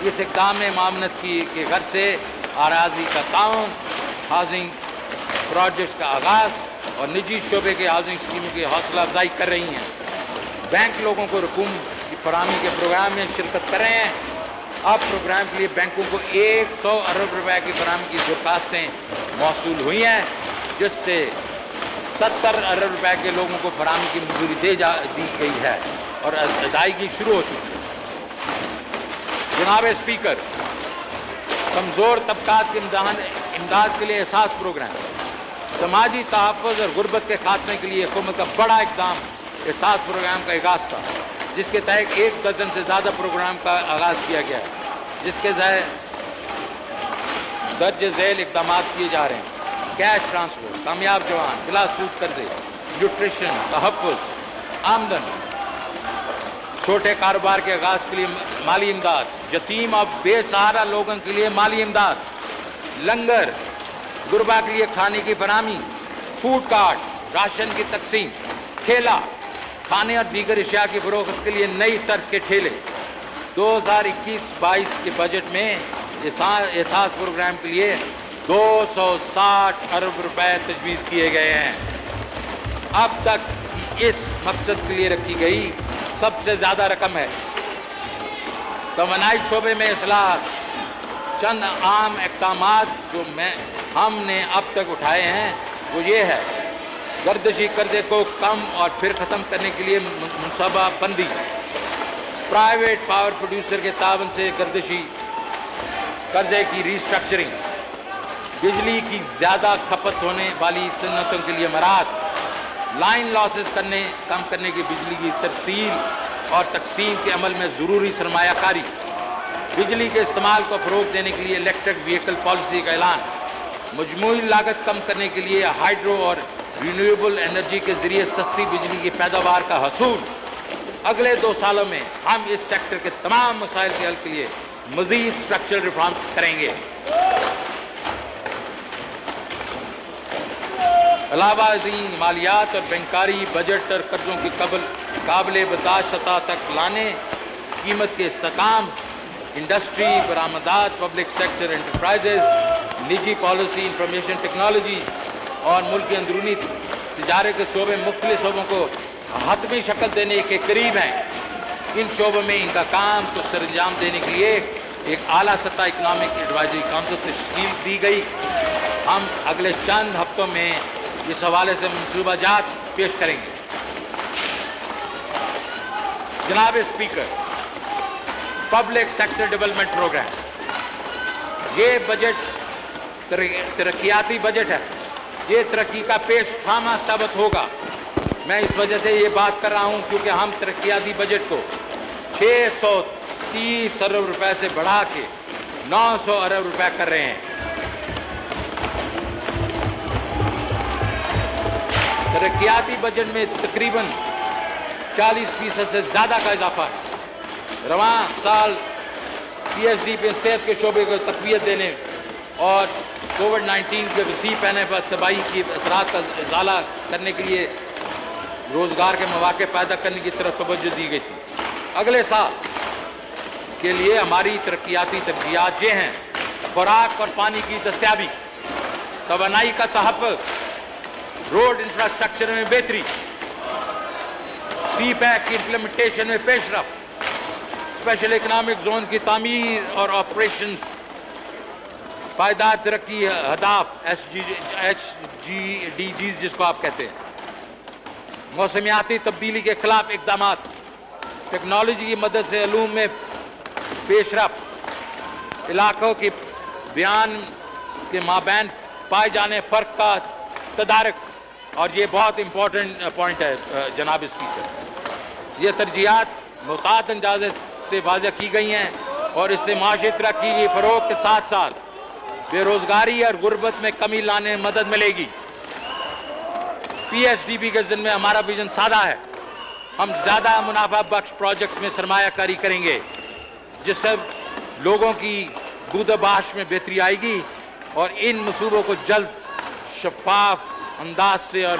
इस इक़दाम में मामनत के घर से आराजी का ताउन, हाउसिंग प्रोजेक्ट्स का आगाज़ और निजी शोबे के हाउसिंग स्कीमों की हौसला अफजाई कर रही हैं। बैंक लोगों को रकूम की फराहमी के प्रोग्राम में शिरकत कर रहे हैं। अब प्रोग्राम के लिए बैंकों को 100 अरब रुपए की फराहमी की दरखास्तें मौसूल हुई हैं, जिससे 70 अरब रुपए के लोगों को फराहमी की मंजूरी दी गई है और अदायगी शुरू हो चुकी है। जनाब स्पीकर, कमज़ोर तबकात की इमदाद के लिए एहसास प्रोग्राम, समाजी तहफ़्फ़ुज़ और गुर्बत के खात्मे के लिए हुकूमत का बड़ा इक़दाम एहसास प्रोग्राम का आगाज़ था, जिसके तहत 1 दर्जन से ज़्यादा प्रोग्राम का आगाज़ किया गया है, जिसके दर्ज झेल इक़दाम किए जा रहे हैं। कैश ट्रांसफर, कामयाब जवान, बिला सूद कर्जे, न्यूट्रिशन, तहफ़्फ़ुज़, आमदन, छोटे कारोबार के आगाज़ के लिए माली इमदाद, यतीम और बेसहारा लोगों के लिए माली इमदाद, लंगर, गुरबा के लिए खाने की फराहमी, फूड कार्ट, राशन की तकसीम, ठेला, खाने और दीगर अशिया की फरोख्त के लिए नई तर्ज के ठेले। 2021-22 के बजट में एहसास प्रोग्राम के लिए 260 अरब रुपए तजवीज़ किए गए हैं। अब तक की इस मकसद के लिए रखी गई सबसे ज़्यादा रकम है। तवानाई शोबे में इस्लाह, चंद आम इक़दामात जो हमने अब तक उठाए हैं वो ये है: गर्दिशी कर्जे को कम और फिर ख़त्म करने के लिए मुनसूबा बंदी, प्राइवेट पावर प्रोड्यूसर के तावन से गर्दिशी कर्जे की रीस्ट्रक्चरिंग, बिजली की ज़्यादा खपत होने वाली सन्नतों के लिए मराहत, लाइन लॉसेस कम करने की बिजली की तरसील और तकसीम के अमल में ज़रूरी सरमायाकारी, बिजली के इस्तेमाल को फ़रोग़ देने के लिए इलेक्ट्रिक व्हीकल पॉलिसी का ऐलान, मजमूई लागत कम करने के लिए हाइड्रो और रिन्यूएबल एनर्जी के ज़रिए सस्ती बिजली की पैदावार का हसूल। अगले 2 सालों में हम इस सेक्टर के तमाम मसाइल के हल के लिए मज़ीद स्ट्रक्चरल रिफॉर्म्स करेंगे। अलावाज़ीन मालियात और बैंकारी बजट और कर्जों की काबिल बर्दाश्त सतह तक लाने, कीमत के इस्तेहकाम, इंडस्ट्री, बरामदात, पब्लिक सेक्टर एंटरप्राइजेज, निजी पॉलिसी, इंफॉर्मेशन टेक्नोलॉजी और मुल्क की अंदरूनी तिजारत के शोबे मुख्तलिफ शोबों को हतमी शक्ल देने के करीब हैं। इन शोबों में इनका काम को सरंजाम देने के लिए एक आला सतह इकनॉमिक एडवाइजरी काउंसिल तश्कील दी गई। हम अगले चंद हफ्तों में इस हवाले से मनसूबाजात पेश करेंगे। जनाब speaker, public sector development programme, ये बजट तरक्याती बजट है। ये तरक्की का पेश खामा साबित होगा। मैं इस वजह से ये बात कर रहा हूँ क्योंकि हम तरक्याती बजट को 30 अरब रुपए से बढ़ा के 900 अरब रुपए कर रहे हैं। तरक्याती बजट में तकरीबन 40% से ज़्यादा का इजाफा है। रवां साल PSD पे सेहत के शोबे को तक़वियत देने और कोविड-19 के वसी पैने पर तबाही की असरात का इजाला करने के लिए रोज़गार के मौके पैदा करने की तरफ तवज्जो दी गई थी। अगले साल के लिए हमारी तरक्याती तरजीहात ये हैं: खुराक और पानी की दस्तयाबी, तवानाई का तहफ़्फ़ुज़, रोड इंफ्रास्ट्रक्चर में बेहतरी, CPEC की इम्प्लीमेंटेशन में पेशरफ, स्पेशल इकनॉमिक जोन की तामीर और ऑपरेशन, पायदार तरक्की हदाफ SDGs जिसको आप कहते हैं, मौसमियाती तब्दीली के खिलाफ इकदाम, टेक्नोलॉजी की मदद से इल्म में पेशरफ, इलाकों के बयान के माबैन पाए जाने फ़र्क का तदारक। और ये बहुत इम्पोर्टेंट पॉइंट है जनाब स्पीकर। ये तरजीहात मुताद अंदाज़े से वाज़ह की गई हैं और इससे माशी तरक्की की फ़रोग़ के साथ साथ बेरोज़गारी और गुर्बत में कमी लाने में मदद मिलेगी। PSDB के ज़िम्मे हमारा विजन सादा है। हम ज़्यादा मुनाफा बख्श प्रोजेक्ट में सरमायाकारी करेंगे जिससे लोगों की बूद-बाश में बेहतरी आएगी और इन मंसूबों को जल्द शफाफ अंदाज से और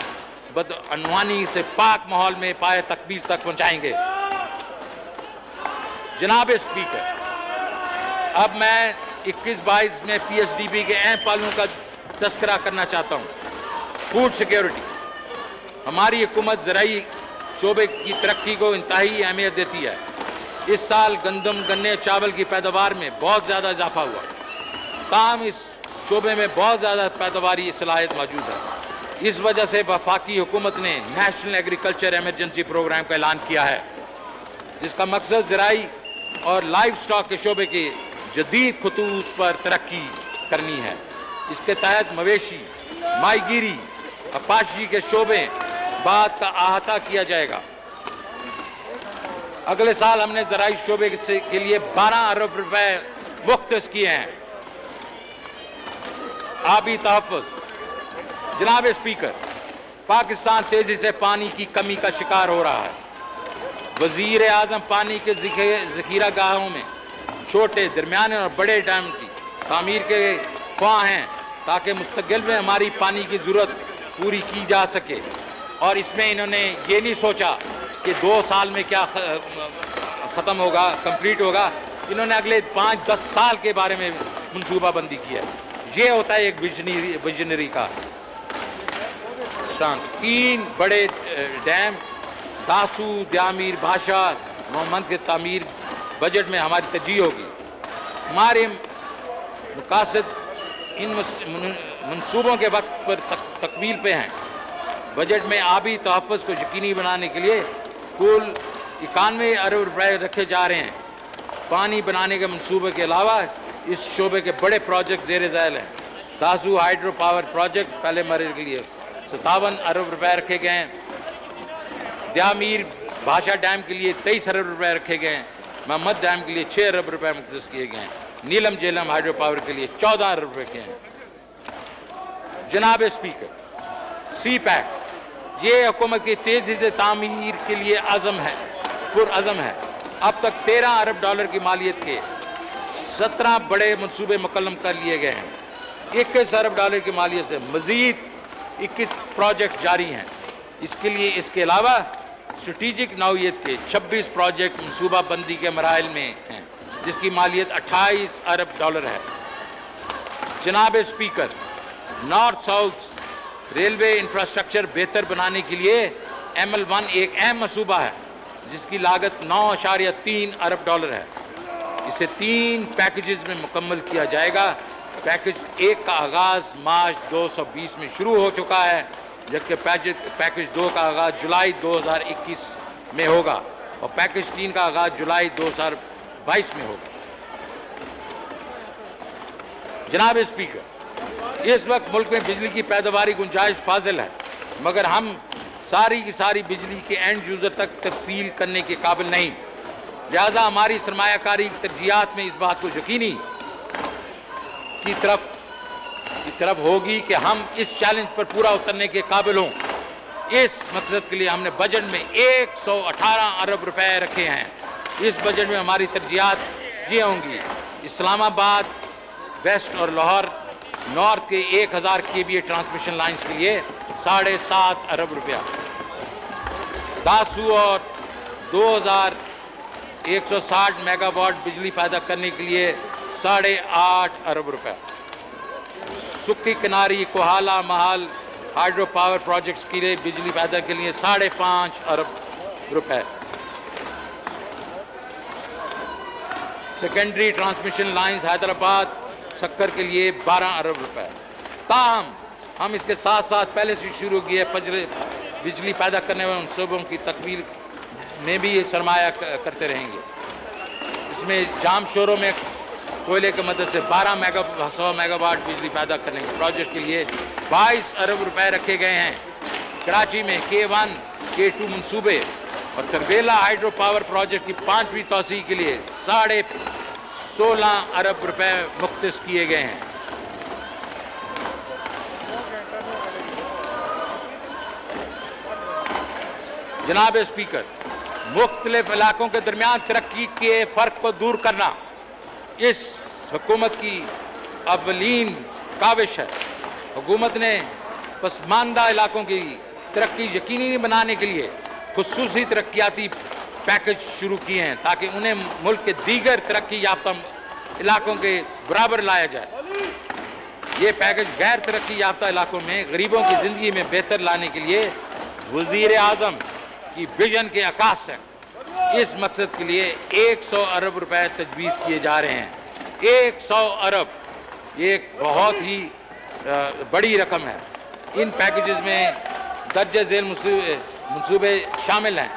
बदअनवानी से पाक माहौल में पाए तकमील तक पहुँचाएंगे। जनाब स्पीकर, अब मैं 21-22 में PSDB के अहम पहलुओं का तस्करा करना चाहता हूँ। Food security. हमारी हुकूमत ज़राई शोबे की तरक्की को इंतहाई अहमियत देती है। इस साल गंदम, गन्ने, चावल की पैदावार में बहुत ज़्यादा इजाफा हुआ, ताहम इस शोबे में बहुत ज़्यादा पैदावारी सलाहियत मौजूद है। इस वजह से वफाकी हुकूमत ने नेशनल एग्रीकल्चर एमरजेंसी प्रोग्राम का ऐलान किया है, जिसका मकसद ज़राई और लाइव स्टॉक के शोबे के जदीद खतूत पर तरक्की करनी है। इसके तहत मवेशी, माहीगीरी, कपाशी के शोबे बाद का अहाता किया जाएगा। अगले साल हमने ज़राई शोबे के लिए 12 अरब रुपए मुख्तस किए हैं। आबी तहफ़्फ़ुज़। जनाब स्पीकर, पाकिस्तान तेजी से पानी की कमी का शिकार हो रहा है। वज़ीर आज़म पानी के ज़ख़ीरा गाहों में छोटे, दरमियाने और बड़े डैम की तामीर के ख्वाह हैं ताकि मुस्तक़बिल में हमारी पानी की ज़रूरत पूरी की जा सके। और इसमें इन्होंने ये नहीं सोचा कि 2 साल में क्या ख़त्म होगा, कंप्लीट होगा। इन्होंने अगले 5-10 साल के बारे में मनसूबाबंदी की है। ये होता है एक विजनरी का। 3 बड़े डैम दासू, द्यामीर, भाषा, मोहम्मद के तामीर बजट में हमारी तरजीह होगी। हमारे मकासद इन मनसूबों के वक्त पर तकमील पे हैं। बजट में आबी तहफ़्फ़ुज़ को यकीनी बनाने के लिए कुल 91 अरब रुपए रखे जा रहे हैं। पानी बनाने के मनसूबे के अलावा इस शोबे के बड़े प्रोजेक्ट ज़ेर ज़ैल हैं। दासू हाइड्रो पावर प्रोजेक्ट पहले मरहले के लिए 57 अरब रुपए रखे गए हैं। द्यामीर भाषा डैम के लिए 23 अरब रुपए रखे गए हैं। मोहम्मद डैम के लिए 6 अरब रुपए मुख्तस किए गए हैं। नीलम झेलम हाइड्रो पावर के लिए 14 अरब रुपए के हैं। जनाब स्पीकर, CPEC ये हुकूमत की तेजी से तामीर के लिए पुरअज़म है। अब तक 13 अरब डॉलर की मालियत के 17 बड़े मनसूबे मुकम्मल कर लिए गए हैं। 21 अरब डॉलर की मालियत से मज़ीद 21 प्रोजेक्ट जारी हैं। इसके अलावा स्ट्रेटिजिक नौइयत के 26 प्रोजेक्ट मनसूबाबंदी के मराहिल में हैं, जिसकी मालियत 28 अरब डॉलर है। जनाब speaker, north south railway infrastructure बेहतर बनाने के लिए ML1 एक अहम मनसूबा है, जिसकी लागत 9.3 अरब डॉलर है। इसे 3 पैकेजेस में मुकम्मल किया जाएगा। पैकेज 1 का आगाज़ मार्च 2020 में शुरू हो चुका है, जबकि पैकेज 2 का आगाज़ जुलाई 2021 में होगा और पैकेज 3 का आगाज़ जुलाई 2022 में होगा। जनाब स्पीकर, इस वक्त मुल्क में बिजली की पैदावारी गुंजाइश फाजिल है, मगर हम सारी की सारी बिजली के एंड यूज़र तक तरसील करने के काबिल नहीं। लिहाजा हमारी सरमायाकारी तरजीहात में इस बात को यकीनी की तरफ होगी कि हम इस चैलेंज पर पूरा उतरने के काबिल हों। इस मकसद के लिए हमने बजट में 118 अरब रुपए रखे हैं। इस बजट में हमारी तरजीहात ये होंगी: इस्लामाबाद वेस्ट और लाहौर नॉर्थ के 1000 kVA ट्रांसमिशन लाइन्स के लिए 7.5 अरब रुपया, दासू और 2160 मेगावाट बिजली पैदा करने के लिए 8.5 अरब रुपया, सुक्की किनारी Kohala Mahal hydro power projects के लिए बिजली पैदा के लिए 5.5 अरब रुपए, सेकेंडरी ट्रांसमिशन लाइन्स हैदराबाद सक्कर के लिए 12 अरब रुपए। ताहम हम इसके साथ साथ पहले से शुरू किए बिजली पैदा करने वाले मनसूबों की तकमील में भी ये सरमाया करते रहेंगे। इसमें जाम शोरों में कोयले की मदद से 100 मेगावाट बिजली पैदा करने के प्रोजेक्ट के लिए 22 अरब रुपए रखे गए हैं। कराची में K1 K2 मनसूबे और करबेला हाइड्रो पावर प्रोजेक्ट की 5वीं तोसी के लिए 16.5 अरब रुपए मुख्तस किए गए हैं। जनाब स्पीकर, मुख्तलिफ इलाकों के दरमियान तरक्की के फ़र्क को दूर करना इस हुकूमत की अवलीन काविश है। हुकूमत ने पसमानदा इलाकों की तरक्की यकीनी बनाने के लिए खुसूसी तरक्याती पैकेज शुरू किए हैं ताकि उन्हें मुल्क के दीगर तरक्की याफ्ता इलाकों के बराबर लाया जाए। ये पैकेज गैर तरक्की याफ्ता इलाकों में गरीबों की ज़िंदगी में बेहतर लाने के लिए वज़ीर आज़म की विजन के अक्स है। इस मकसद के लिए 100 अरब रुपए तजवीज़ किए जा रहे हैं। 100 अरब ये एक बहुत ही बड़ी रकम है। इन पैकेजेस में दर्ज झेल मनसूबे शामिल हैं: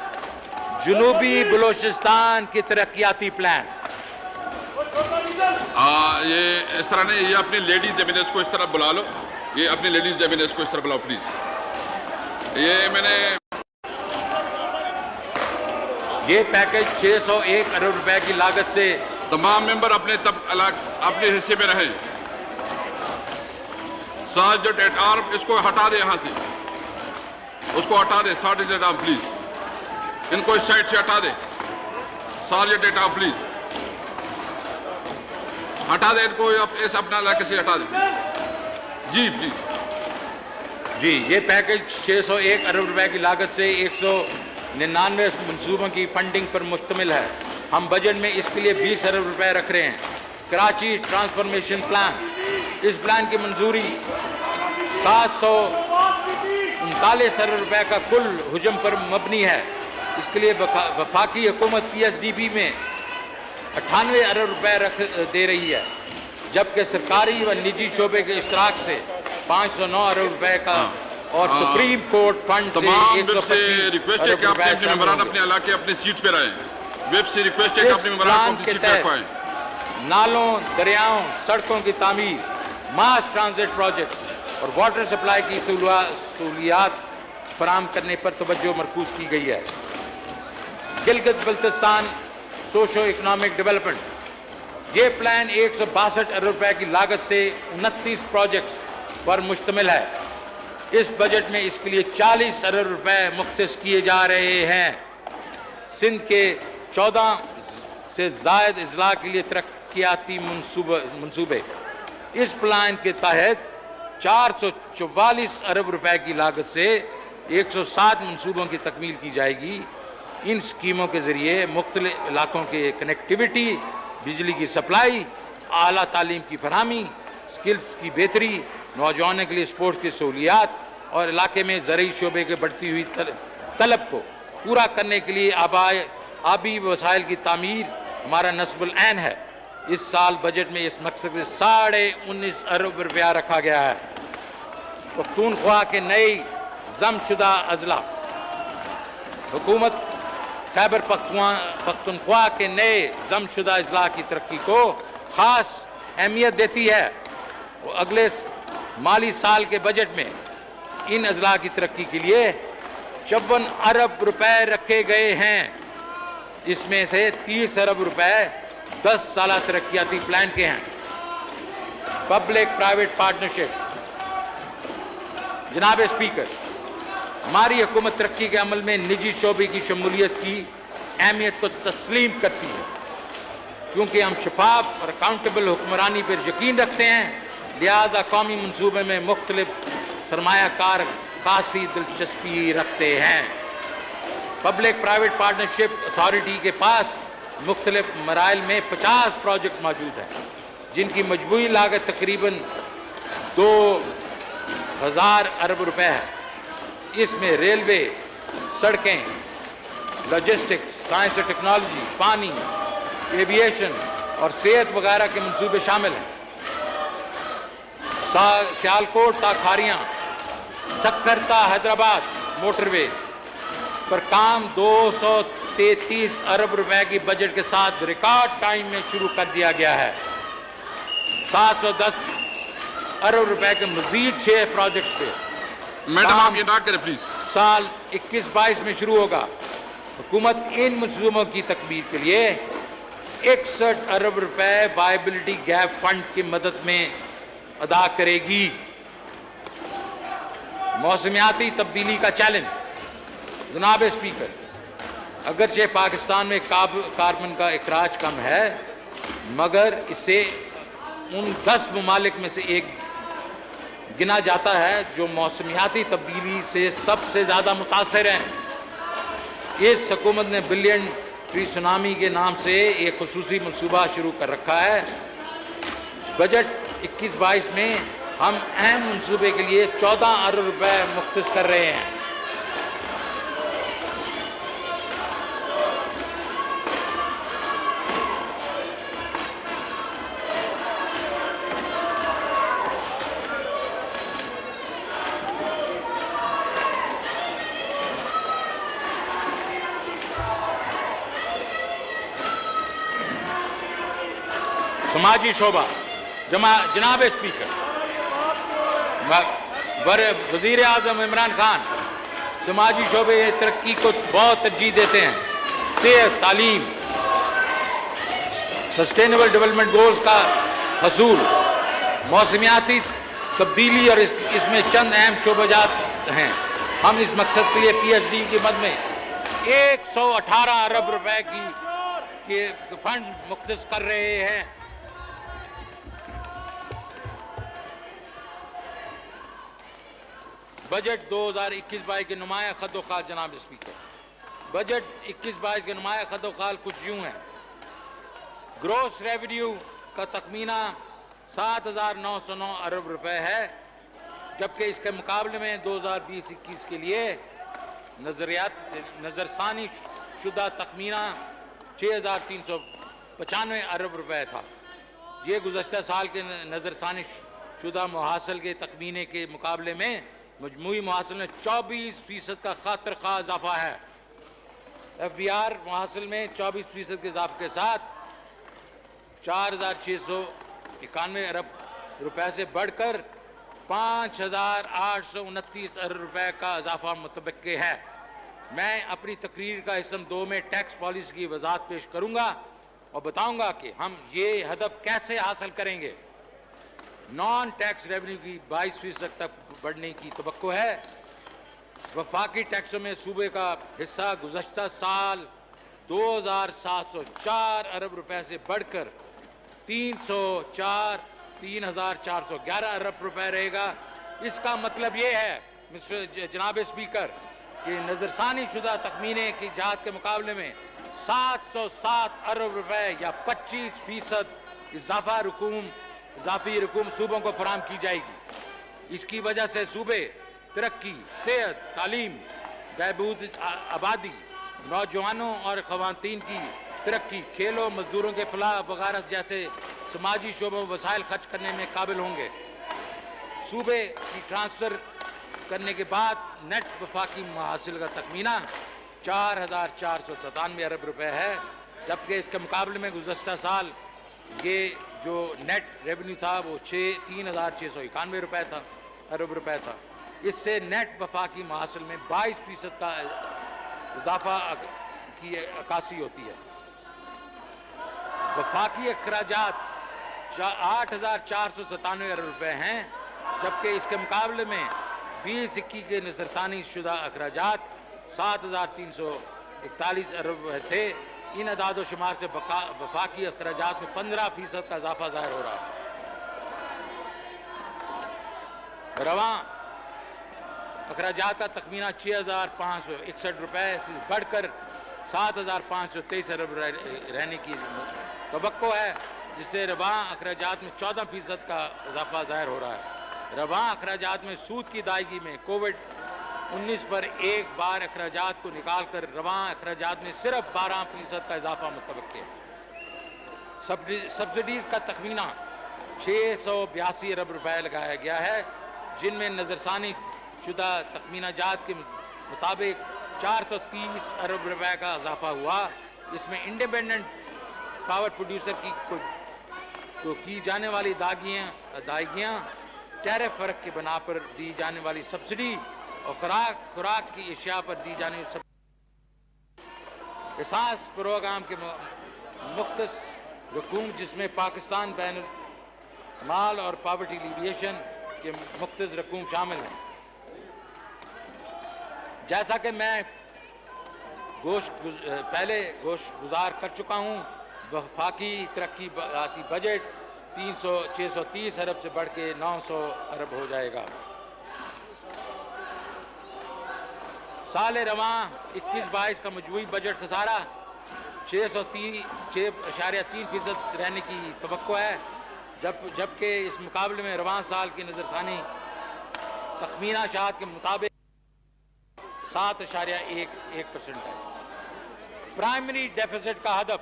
जनूबी बलोचिस्तान की तरक्याती प्लान। ये इस तरह नहीं, ये अपनी लेडीज एमिनेंस को इस तरह बुला लो, ये अपनी लेडीज एमिनेंस को इस तरह बुलाओ प्लीज। ये पैकेज 601 अरब रुपए की लागत से तमाम मेंबर अपने हिस्से में रहें। सार्जेंट एट आर्म इसको हटा दे, यहाँ से उसको हटा दे। सार्जेंट एट आर्म प्लीज, इनको इस साइड से हटा दे। सार्जेंट एट आर्म प्लीज हटा दे इनको, इस अपना इलाके से हटा दे जी प्लीज। जी, ये पैकेज 601 अरब रुपए की लागत से 199 मनसूबों की फंडिंग पर मुश्तमिल है। हम बजट में इसके लिए 20 अरब रुपए रख रहे हैं। कराची ट्रांसफॉर्मेशन प्लान, इस प्लान की मंजूरी 739 अरब रुपए का कुल हुजम पर मबनी है। इसके लिए वफाकी हुकूमत PSDB में 98 अरब रुपए दे रही है, जबकि सरकारी व निजी शोबे के इश्तराक से 509 अरब रुपए का और सुप्रीम कोर्ट फंड से रिक्वेस्ट है कि आप अपने मेंबरान अपने इलाके अपने सीट पे रहें। वेब से रिक्वेस्ट है कि अपने मेंबरान को अपनी सीट पे रखवाएं। नालों, दरियाओं, सड़कों की तामीर, मास ट्रांजिट प्रोजेक्ट और वाटर सप्लाई की सहूलियात फराहम करने पर तवज्जो मरकूज की गई है। Gilgit Baltistan socio economic development, ये प्लान 162 अरब रुपए की लागत से 29 प्रोजेक्ट्स पर मुश्तमिल है। इस बजट में इसके लिए 40 अरब रुपए मुख्तस किए जा रहे हैं। सिंध के 14 से जायद अजला के लिए तरक्याती मनसूबे, इस प्लान के तहत 444 अरब रुपए की लागत से 107 मनसूबों की तकमील की जाएगी। इन स्कीमों के ज़रिए मुख्तलिफ इलाकों के कनेक्टिविटी, बिजली की सप्लाई, आला तालीम की फरहमी, स्किल्स की बेहतरी, नौजवानों के लिए स्पोर्ट्स की सहूलियात और इलाके में ज़रूरी शोबे के बढ़ती हुई तलब को पूरा करने के लिए आबी वसाइल की तामीर हमारा नस्बुल ऐन है। इस साल बजट में इस मकसद से 19.5 अरब रुपया रखा गया है। पख्तूनख्वा के नए जमशुदा अजला, हुकूमत खैबर पख्तूनख्वा के नए जमशुदा अजला की तरक्की को ख़ास अहमियत देती है। अगले माली साल के बजट में इन अजला की तरक्की के लिए 54 अरब रुपए रखे गए हैं। इसमें से 30 अरब रुपए 10 साल तरक्याती प्लान के हैं। Public private partnership. जनाब स्पीकर, हमारी हुकूमत तरक्की के अमल में निजी शोबे की शमूलियत की अहमियत को तस्लीम करती है। चूँकि हम शफाफ और अकाउंटेबल हुक्मरानी पर यकीन रखते हैं, लिहाजा कौमी मनसूबे में मुख्तलिफ सरमायाकार खासी दिलचस्पी रखते हैं। पब्लिक प्राइवेट पार्टनरशिप अथॉरिटी के पास मुख्तलिफ मराइल में 50 प्रोजेक्ट मौजूद हैं, जिनकी मजमूई लागत तकरीबन 2000 अरब रुपए है। इसमें रेलवे, सड़कें, लॉजिस्टिक्स, साइंस और टेक्नोलॉजी, पानी, एविएशन और सेहत वगैरह के मंसूबे शामिल हैं। सियालकोट ता खारियां, सक्खर ता हैदराबाद मोटरवे पर काम 233 अरब रुपए की बजट के साथ रिकॉर्ड टाइम में शुरू कर दिया गया है। 710 अरब रुपए के मजीद 6 प्रोजेक्ट्स पे मैडम आप ये ना करें प्लीज। साल 21-22 में शुरू होगा। हुकूमत इन मंसूबों की तकमील के लिए 61 अरब रुपए वायबिलिटी गैप फंड की मदद में अदा करेगी। मौसमियाती तब्दीली का चैलेंज। जनाब स्पीकर, अगरचे पाकिस्तान में कार्बन का इखराज कम है, मगर इसे उन 10 ममालिक में से एक गिना जाता है जो मौसमियाती तब्दीली से सबसे ज़्यादा मुतासर हैं। इस हुकूमत ने बिलियन ट्री सुनामी के नाम से एक खुसूसी मनसूबा शुरू कर रखा है। बजट 21-22 में हम अहम मनसूबे के लिए 14 अरब रुपए मुख्तस कर रहे हैं। समाजी शोबा। जनाब स्पीकर, वज़ीर आज़म इमरान खान समाजी शोबे तरक्की को बहुत तरजीह देते हैं। सेहत, तालीम, सस्टेनेबल डेवलपमेंट गोल्स का हसूल, मौसमियाती तब्दीली और इसमें चंद अहम शोबाजात हैं। हम इस मकसद के लिए PhD की मद में 118 अरब रुपए के फंड मुख्तस कर रहे हैं। बजट 2021-22 के नुमाया खदोखाल। जनाब स्पीकर, बजट 21-22 के नुमाया खदोखाल कुछ यूं है। ग्रोस रेवेन्यू का तखमीना 7,909 अरब रुपए है, जबकि इसके मुकाबले में 2020-21 के लिए नजरसानी शुदा तखमीना 6,395 अरब रुपए था। ये गुज़श्ता साल के नजरसानी शुदा मुहासिल के तखमीने के मुकाबले में मजमूई मुहासिल में 24% का खातिर खा इजाफा है। FBR मुहासिल में 24% के इजाफे के साथ 4,691 अरब रुपए से बढ़कर 5,829 अरब रुपए का इजाफा मुतबक्के है। मैं अपनी तकरीर का हिस्सा 2 में टैक्स पॉलिसी की वजाहत पेश करूंगा और बताऊंगा कि हम ये हदफ कैसे हासिल करेंगे। नॉन टैक्स रेवेन्यू की 22% तक बढ़ने की तवक्को है। वफाकी टैक्सों में सूबे का हिस्सा गुज़श्ता साल 2,704 अरब रुपए से बढ़कर 3,411 अरब रुपए रहेगा। इसका मतलब ये है जनाब स्पीकर कि नजरसानी शुदा तखमीने की जात के मुकाबले में 707 अरब रुपए या 25% इजाफी रकूम सूबों को फराम की जाएगी। इसकी वजह से सूबे तरक्की, सेहत, तालीम, बहबूद आबादी, नौजवानों और ख़वातीन की तरक्की, खेलों, मजदूरों के फलाह वगैरह जैसे समाजी शोबों में वसाइल खर्च करने में काबिल होंगे। सूबे की ट्रांसफ़र करने के बाद नेट वफाकी मुहासिल का तखमीना 4,497 अरब रुपए है, जबकि इसके मुकाबले में गुज़श्ता साल ये जो नेट रेवेन्यू था वो 3,691 अरब रुपए था। इससे नेट वफाकी मुहासिल में 22% का इजाफा की अक्कासी होती है। वफाकी अखराजात 8,497 अरब रुपए हैं, जबकि इसके मुकाबले में 2021 के नजरसानी शुदा अखराजात 7,341 अरब थे। इन अदाद शुमार से वफाकी अखराजात में 15% का इजाफा ज़ाहिर हो रहा है। रवां अखराजात का तखमीना 6,561 रुपये से बढ़कर 7,523 अरब रहने की तवक्को है, जिससे रवां अखराजात में 14% का इजाफा ज़ाहिर हो रहा है। रवां अखराजात में सूद की अदायगी में कोविड-19 पर एक बार अखराजात को निकाल कर रवां अखराजात में सिर्फ 12% का इजाफा मुतवक्किल है। सब्सिडीज़ का तखमीना 682 अरब रुपये लगाया गया है, जिनमें नजरसानी शुदा तखमीना जात के मुताबिक 430 अरब रुपए का इजाफा हुआ। इसमें इंडिपेंडेंट पावर प्रोड्यूसर को की जाने वाली अदायगियाँ, टैरिफ फ़र्क के बना पर दी जाने वाली सब्सिडी और खुराक की अशिया पर दी जाने वाली एहसास प्रोग्राम के मुख्तस रकूम, जिसमें पाकिस्तान बैन माल और पावर्टी एलिविएशन के मुख्तस रकूम शामिल हैं। जैसा कि मैं पहले गोश्त गुजार कर चुका हूँ, वफाकी तरक्की बजट 630 अरब से बढ़ के 900 अरब हो जाएगा। साल रवां 21-22 का मजमूई बजट खसारा 6.3% रहने की तवक्को है, जबकि इस मुकाबले में रवां साल की नजरसानी तखमीना शात के मुताबिक 7.11% है। प्राइमरी डेफिसिट का हदफ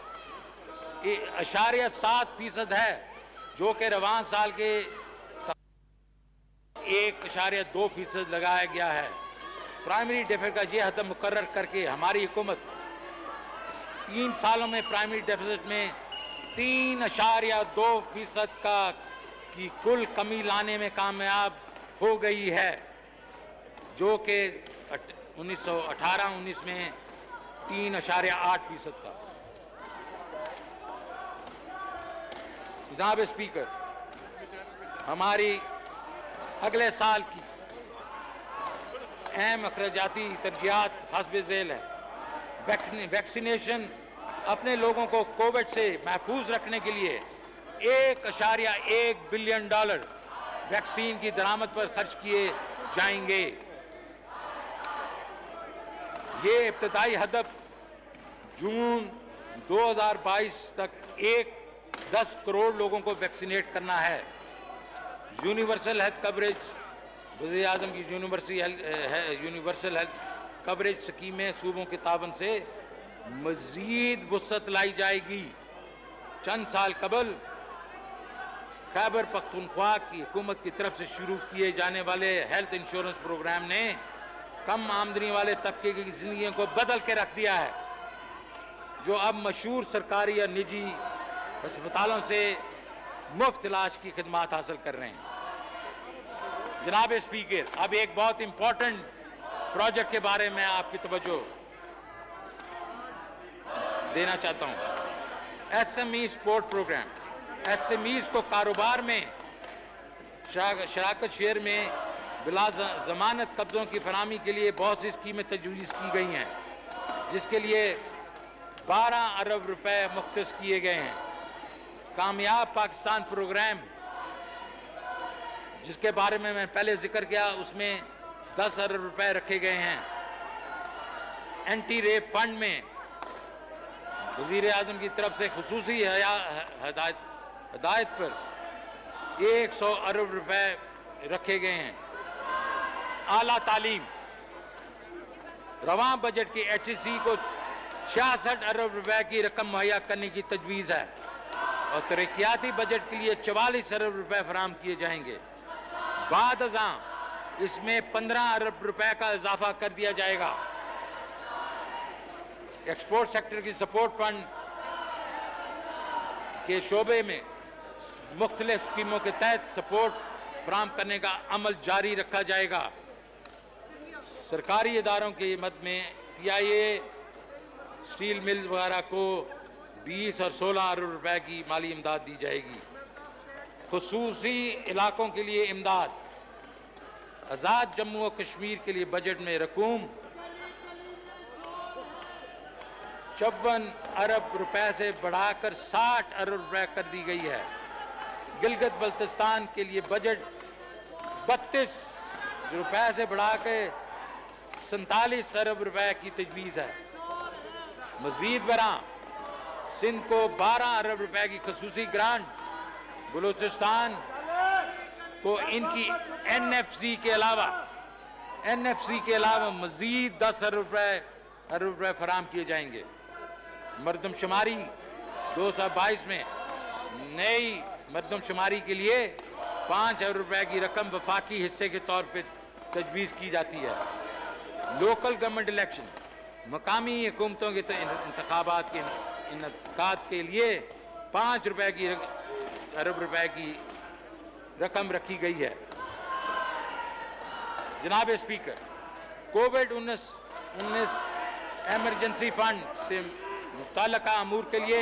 0.7% है, जो कि रवां साल के 1.2% लगाया गया है। प्राइमरी डेफिसिट का ये हदफ मुकर्रर करके हमारी हुकूमत 3 सालों में प्राइमरी डेफिसिट में 3.2% की कुल कमी लाने में कामयाब हो गई है, जो कि 1918-19 में 3.8% था। जनाब स्पीकर, हमारी अगले साल की अहम अखराजाती तरजीहात हस्ब झेल है। वैक्सीनेशन अपने लोगों को कोविड से महफूज रखने के लिए $1.1 बिलियन वैक्सीन की दरामद पर खर्च किए जाएंगे। ये इब्तदाई हदफ जून 2022 तक 10 करोड़ लोगों को वैक्सीनेट करना है। यूनिवर्सल हेल्थ कवरेज, वज़ीर आज़म की यूनिवर्सल हेल्थ कवरेज स्कीमें सूबों के तावन से मज़ीद वुसअत लाई जाएगी। चंद साल कबल खैबर पख्तूनख्वा की हुकूमत की तरफ से शुरू किए जाने वाले हेल्थ इंश्योरेंस प्रोग्राम ने कम आमदनी वाले तबके की जिंदगी को बदल के रख दिया है, जो अब मशहूर सरकारी या निजी अस्पतालों से मुफ्त इलाज की खिदमात हासिल कर रहे हैं। जनाब स्पीकर, अब एक बहुत इंपॉर्टेंट प्रोजेक्ट के बारे में आपकी तवज्जो देना चाहता हूं। SME support programme. SMEs को कारोबार में शराकत शेयर में बिला जमानत कब्जों की फराहमी के लिए बहुत सी स्कीमें तजवीज़ की गई हैं, जिसके लिए 12 अरब रुपए मुख्तस किए गए हैं। कामयाब पाकिस्तान प्रोग्राम, जिसके बारे में मैं पहले जिक्र किया, उसमें 10 अरब रुपए रखे गए हैं। एंटी रेप फंड में वज़ीर आज़म की तरफ से खुसूसी हदायत पर 100 अरब रुपए रखे गए हैं। आला तालीम, रवां बजट की HEC को 66 अरब रुपए की रकम मुहैया करने की तजवीज़ है और तरक्याती बजट के लिए 44 अरब रुपए फराहम किए जाएंगे। बाद अज़ां इसमें 15 अरब रुपए का इजाफा कर दिया जाएगा। एक्सपोर्ट सेक्टर की सपोर्ट फंड के शोबे में मुख्तलिफ स्कीमों के तहत सपोर्ट फराहम करने का अमल जारी रखा जाएगा। सरकारी इदारों की मद में PIA स्टील मिल वगैरह को 20 और 16 अरब रुपए की माली इमदाद दी जाएगी। खुसूसी इलाकों के लिए इमदाद, आज़ाद जम्मू और कश्मीर के लिए बजट में रकूम 54 अरब रुपए से बढ़ाकर 60 अरब रुपए कर दी गई है। गिलगित बल्तिस्तान के लिए बजट 32 रुपए से बढ़ाकर 47 अरब रुपए की तजवीज़ है। मज़ीद बरां सिंध को 12 अरब रुपए की खसूसी ग्रांट, बलूचिस्तान को इनकी NFC के अलावा मज़ीद 10 अरब रुपए फराम किए जाएंगे। मरदमशुमारी 2022 में नई मरदमशुमारी के लिए 5 अरब रुपए की रकम वफाकी हिस्से के तौर पर तजवीज़ की जाती है। लोकल गवर्नमेंट इलेक्शन, मकामी हुकूमतों के इंतखाबात के इनेकाद के लिए 5 अरब रुपए की रकम रखी गई है। जनाब स्पीकर, कोविड-19 एमरजेंसी फंड से मुतल्लिका अमूर के लिए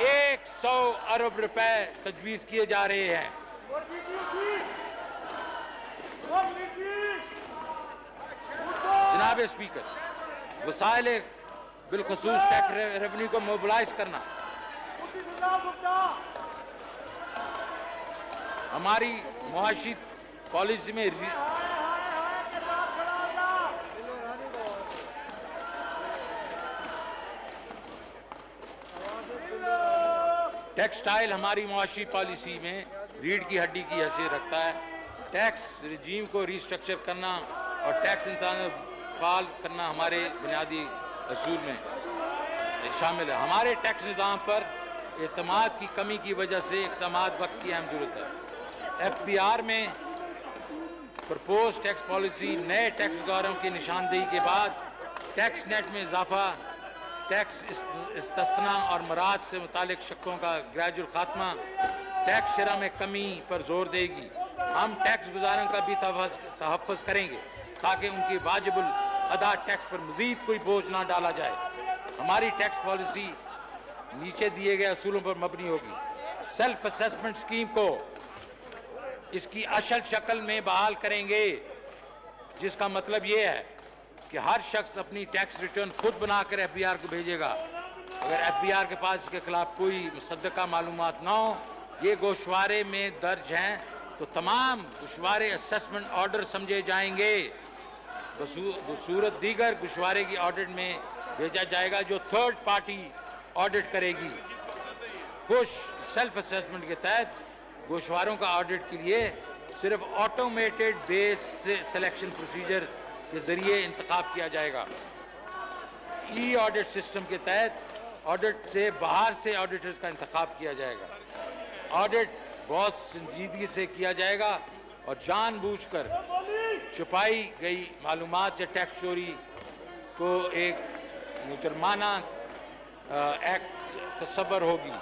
100 अरब रुपए तजवीज़ किए जा रहे हैं। जनाब स्पीकर, वसाइल बिलखसूस टैक्स रेवेन्यू को मोबिलाइज करना हमारी मुआशी पॉलिसी में टेक्सटाइल हमारी मुआशी पॉलिसी में रीढ़ की हड्डी की हैसियत रखता है। टैक्स रिजीम को रिस्ट्रक्चर करना और टैक्स इंतजाम फाल करना हमारे बुनियादी असूल में शामिल है। हमारे टैक्स निज़ाम पर एतमाद की कमी की वजह से इक़दामात वक्त की अहम ज़रूरत है। FBR में प्रपोज टैक्स पॉलिसी नए टैक्स गारों की निशानदेही के बाद टैक्स नेट में इजाफा, टैक्स इस्तिस्ना और मराद से मुतालिक शक्कों का ग्रेजुअल खात्मा, टैक्स शरह में कमी पर जोर देगी। हम टैक्स गुजारों का भी तहफ़्फ़ुज़ करेंगे ताकि उनकी वाजिबुल अदा टैक्स पर मज़ीद कोई बोझ ना डाला जाए। हमारी टैक्स पॉलिसी नीचे दिए गए असूलों पर मबनी होगी। सेल्फ असेसमेंट स्कीम को इसकी असल शक्ल में बहाल करेंगे, जिसका मतलब ये है कि हर शख्स अपनी टैक्स रिटर्न खुद बनाकर FBR को भेजेगा। अगर FBR के पास इसके खिलाफ कोई मुसद्दका मालूमात ना हो, ये गोशवारे में दर्ज हैं, तो तमाम गोशवारे असेसमेंट ऑर्डर समझे जाएंगे। बसूरत दीगर गोशवारे की ऑडिट में भेजा जाएगा जो थर्ड पार्टी ऑडिट करेगी। खुश सेल्फ असेसमेंट के तहत गोशवारों का ऑडिट के लिए सिर्फ ऑटोमेटेड बेस सिलेक्शन प्रोसीजर के ज़रिए इंतखाब किया जाएगा। ऑडिट सिस्टम के तहत ऑडिट से बाहर से ऑडिटर्स का इंतखाब किया जाएगा। ऑडिट बहुत संजीदगी से किया जाएगा और जानबूझकर छुपाई गई मालूमात या टैक्स चोरी को एक मुजरमाना एक्ट तस्वर होगी।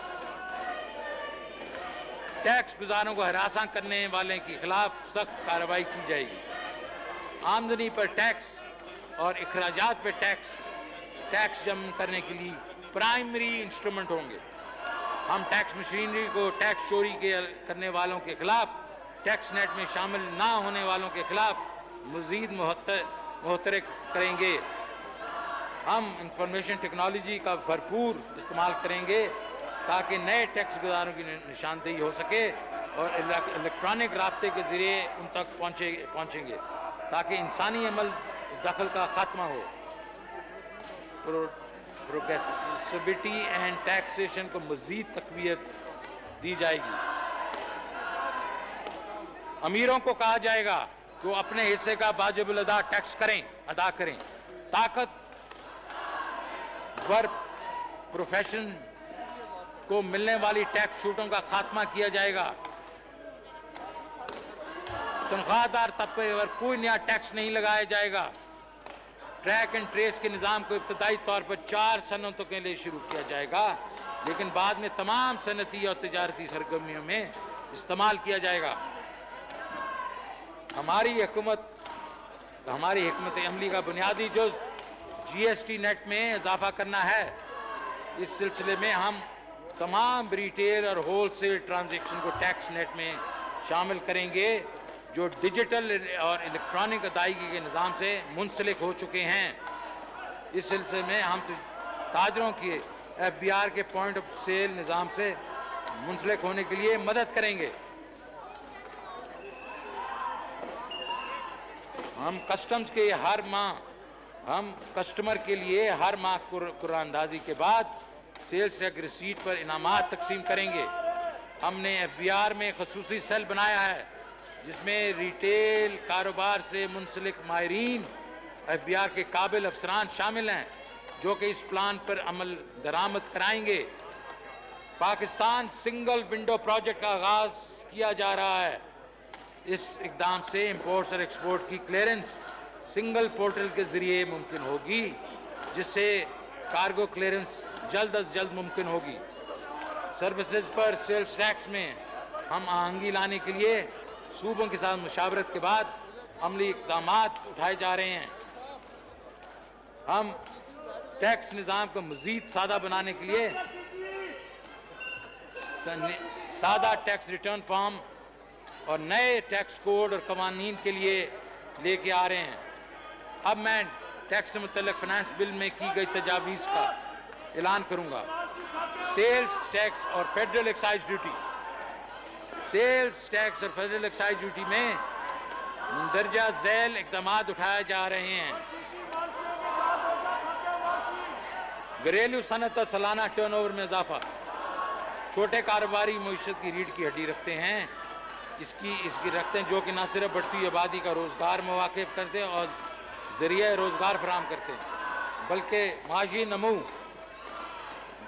टैक्स गुजारों को हरासा करने वाले के खिलाफ सख्त कार्रवाई की जाएगी। आमदनी पर टैक्स और अखराजात पर टैक्स जमा करने के लिए प्राइमरी इंस्ट्रूमेंट होंगे। हम टैक्स मशीनरी को टैक्स चोरी करने वालों के खिलाफ, टैक्स नेट में शामिल ना होने वालों के खिलाफ मज़ीद मुहतरक करेंगे। हम इंफॉर्मेशन टेक्नोलॉजी का भरपूर इस्तेमाल करेंगे ताकि नए टैक्स गुजारों की निशानदेही हो सके और इलेक्ट्रॉनिक राब्ते के ज़रिए उन तक पहुँचेंगे ताकि इंसानी अमल दखल का खात्मा हो। प्रोग्रेसिविटी एंड टैक्सेशन को मज़ीद तक़वियत दी जाएगी। अमीरों को कहा जाएगा कि वो अपने हिस्से का वाजिबुल अदा टैक्स अदा करें। ताकतवर प्रोफेशन को मिलने वाली टैक्स छूटों का खात्मा किया जाएगा। तनख्वाहदार तबके पर कोई नया टैक्स नहीं लगाया जाएगा। ट्रैक एंड ट्रेस के निज़ाम को इब्तदाई तौर पर 4 सनतों के लिए शुरू किया जाएगा, लेकिन बाद में तमाम सनती और तजारती सरगर्मियों में इस्तेमाल किया जाएगा। हमारी हिकमत अमली का बुनियादी जुज़ GST नेट में इजाफा करना है। इस सिलसिले में हम तमाम रिटेल और होलसेल ट्रांजैक्शन को टैक्स नेट में शामिल करेंगे जो डिजिटल और इलेक्ट्रॉनिक अदायगी के निज़ाम से मुंसलिक हो चुके हैं। इस सिलसिले में हम ताजरों के FBR के पॉइंट ऑफ सेल निज़ाम से मुंसलिक होने के लिए मदद करेंगे। हम कस्टम्स के हर माह कस्टमर के लिए हर माह कुरानंदाजी के बाद सेल्स टैक्स रिसीट पर इनामात तकसीम करेंगे। हमने FBR में खसूसी सेल बनाया है जिसमें रिटेल कारोबार से मुंसलिक माहिरीन FBR के काबिल अफसरान शामिल हैं जो कि इस प्लान पर अमल दरामद कराएंगे। पाकिस्तान सिंगल विंडो प्रोजेक्ट का आगाज़ किया जा रहा है। इस इकदाम से इंपोर्ट्स और एक्सपोर्ट की क्लियरेंस सिंगल पोर्टल के ज़रिए मुमकिन होगी जिससे कार्गो क्लियरेंस जल्द अज जल्द मुमकिन होगी। सर्विसेज पर सेल्स टैक्स में हम आहंगी लाने के लिए सूबों के साथ मुशावरत के बाद अमली इक़दाम उठाए जा रहे हैं। हम टैक्स निज़ाम को मज़ीद सादा बनाने के लिए सादा टैक्स रिटर्न फॉर्म और नए टैक्स कोड और कवानीन के लिए लेके आ रहे हैं। अब मैं टैक्स से मुतल्लिक़ फाइनेंस बिल में की गई तजावीज़ का ऐलान करूँगा। सेल्स टैक्स और federal excise duty. Sales tax और फेडरल एक्साइज ड्यूटी में मंदरजा झैल इक़दाम उठाए जा रहे हैं। घरेलू सनत और सालाना टर्नओवर में इजाफा। छोटे कारोबारी मईशत की रीढ़ की हड्डी रखते हैं इसकी रखते हैं जो कि न सिर्फ बढ़ती आबादी का रोज़गार मौक़िफ़ करते हैं और ज़रिया रोज़गार फराहम करते हैं बल्कि माशी नमू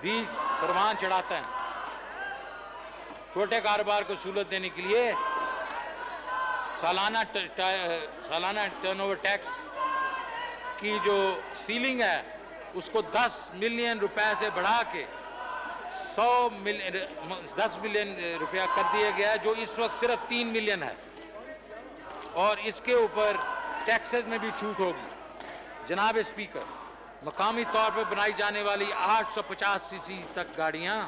भी परवान चढ़ाता है। छोटे कारोबार को सहूलत देने के लिए सालाना टर्नओवर टैक्स की जो सीलिंग है उसको 10 मिलियन रुपए से बढ़ा के 10 मिलियन रुपया कर दिया गया है जो इस वक्त सिर्फ 3 मिलियन है और इसके ऊपर टैक्सेस में भी छूट होगी। जनाब स्पीकर, मकामी तौर पर बनाई जाने वाली 850 सीसी तक गाड़ियां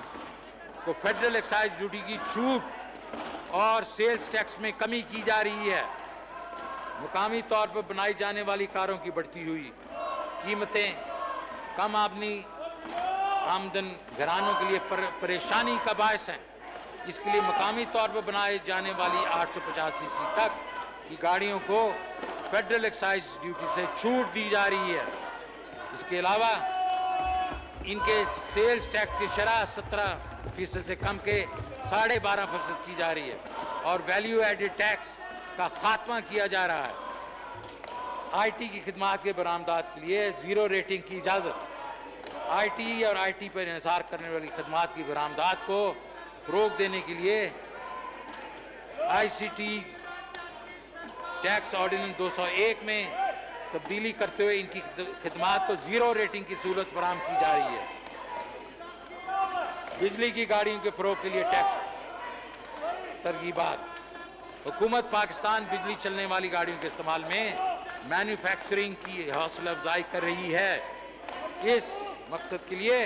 को फेडरल एक्साइज ड्यूटी की छूट और सेल्स टैक्स में कमी की जा रही है। मकामी तौर पर बनाई जाने वाली कारों की बढ़ती हुई कीमतें कम आमदन घरानों के लिए परेशानी का बायस हैं। इसके लिए मकामी तौर पर बनाए जाने वाली 850 सीसी तक की गाड़ियों को फेडरल एक्साइज ड्यूटी से छूट दी जा रही है। इसके अलावा इनके सेल्स टैक्स की शरह 17% से कम के 12.5% की जा रही है और वैल्यू एडेड टैक्स का खात्मा किया जा रहा है। IT की खिदमात के बरामदात के लिए 0 रेटिंग की इजाज़त। IT और IT पर इन्हिसार करने वाली खिदमात की बरामदात को फ़रोग़ देने के लिए ICT टैक्स ऑर्डिनेंस 201 में तब्दीली करते हुए इनकी खिदमात को 0 रेटिंग की सहूलत फराहम की जा रही है। बिजली की गाड़ियों के फ़रोग़ के लिए टैक्स तरगीबात। हुकूमत पाकिस्तान बिजली चलने वाली गाड़ियों के इस्तेमाल में मैन्युफैक्चरिंग की हौसला अफजाई कर रही है। इस मकसद के लिए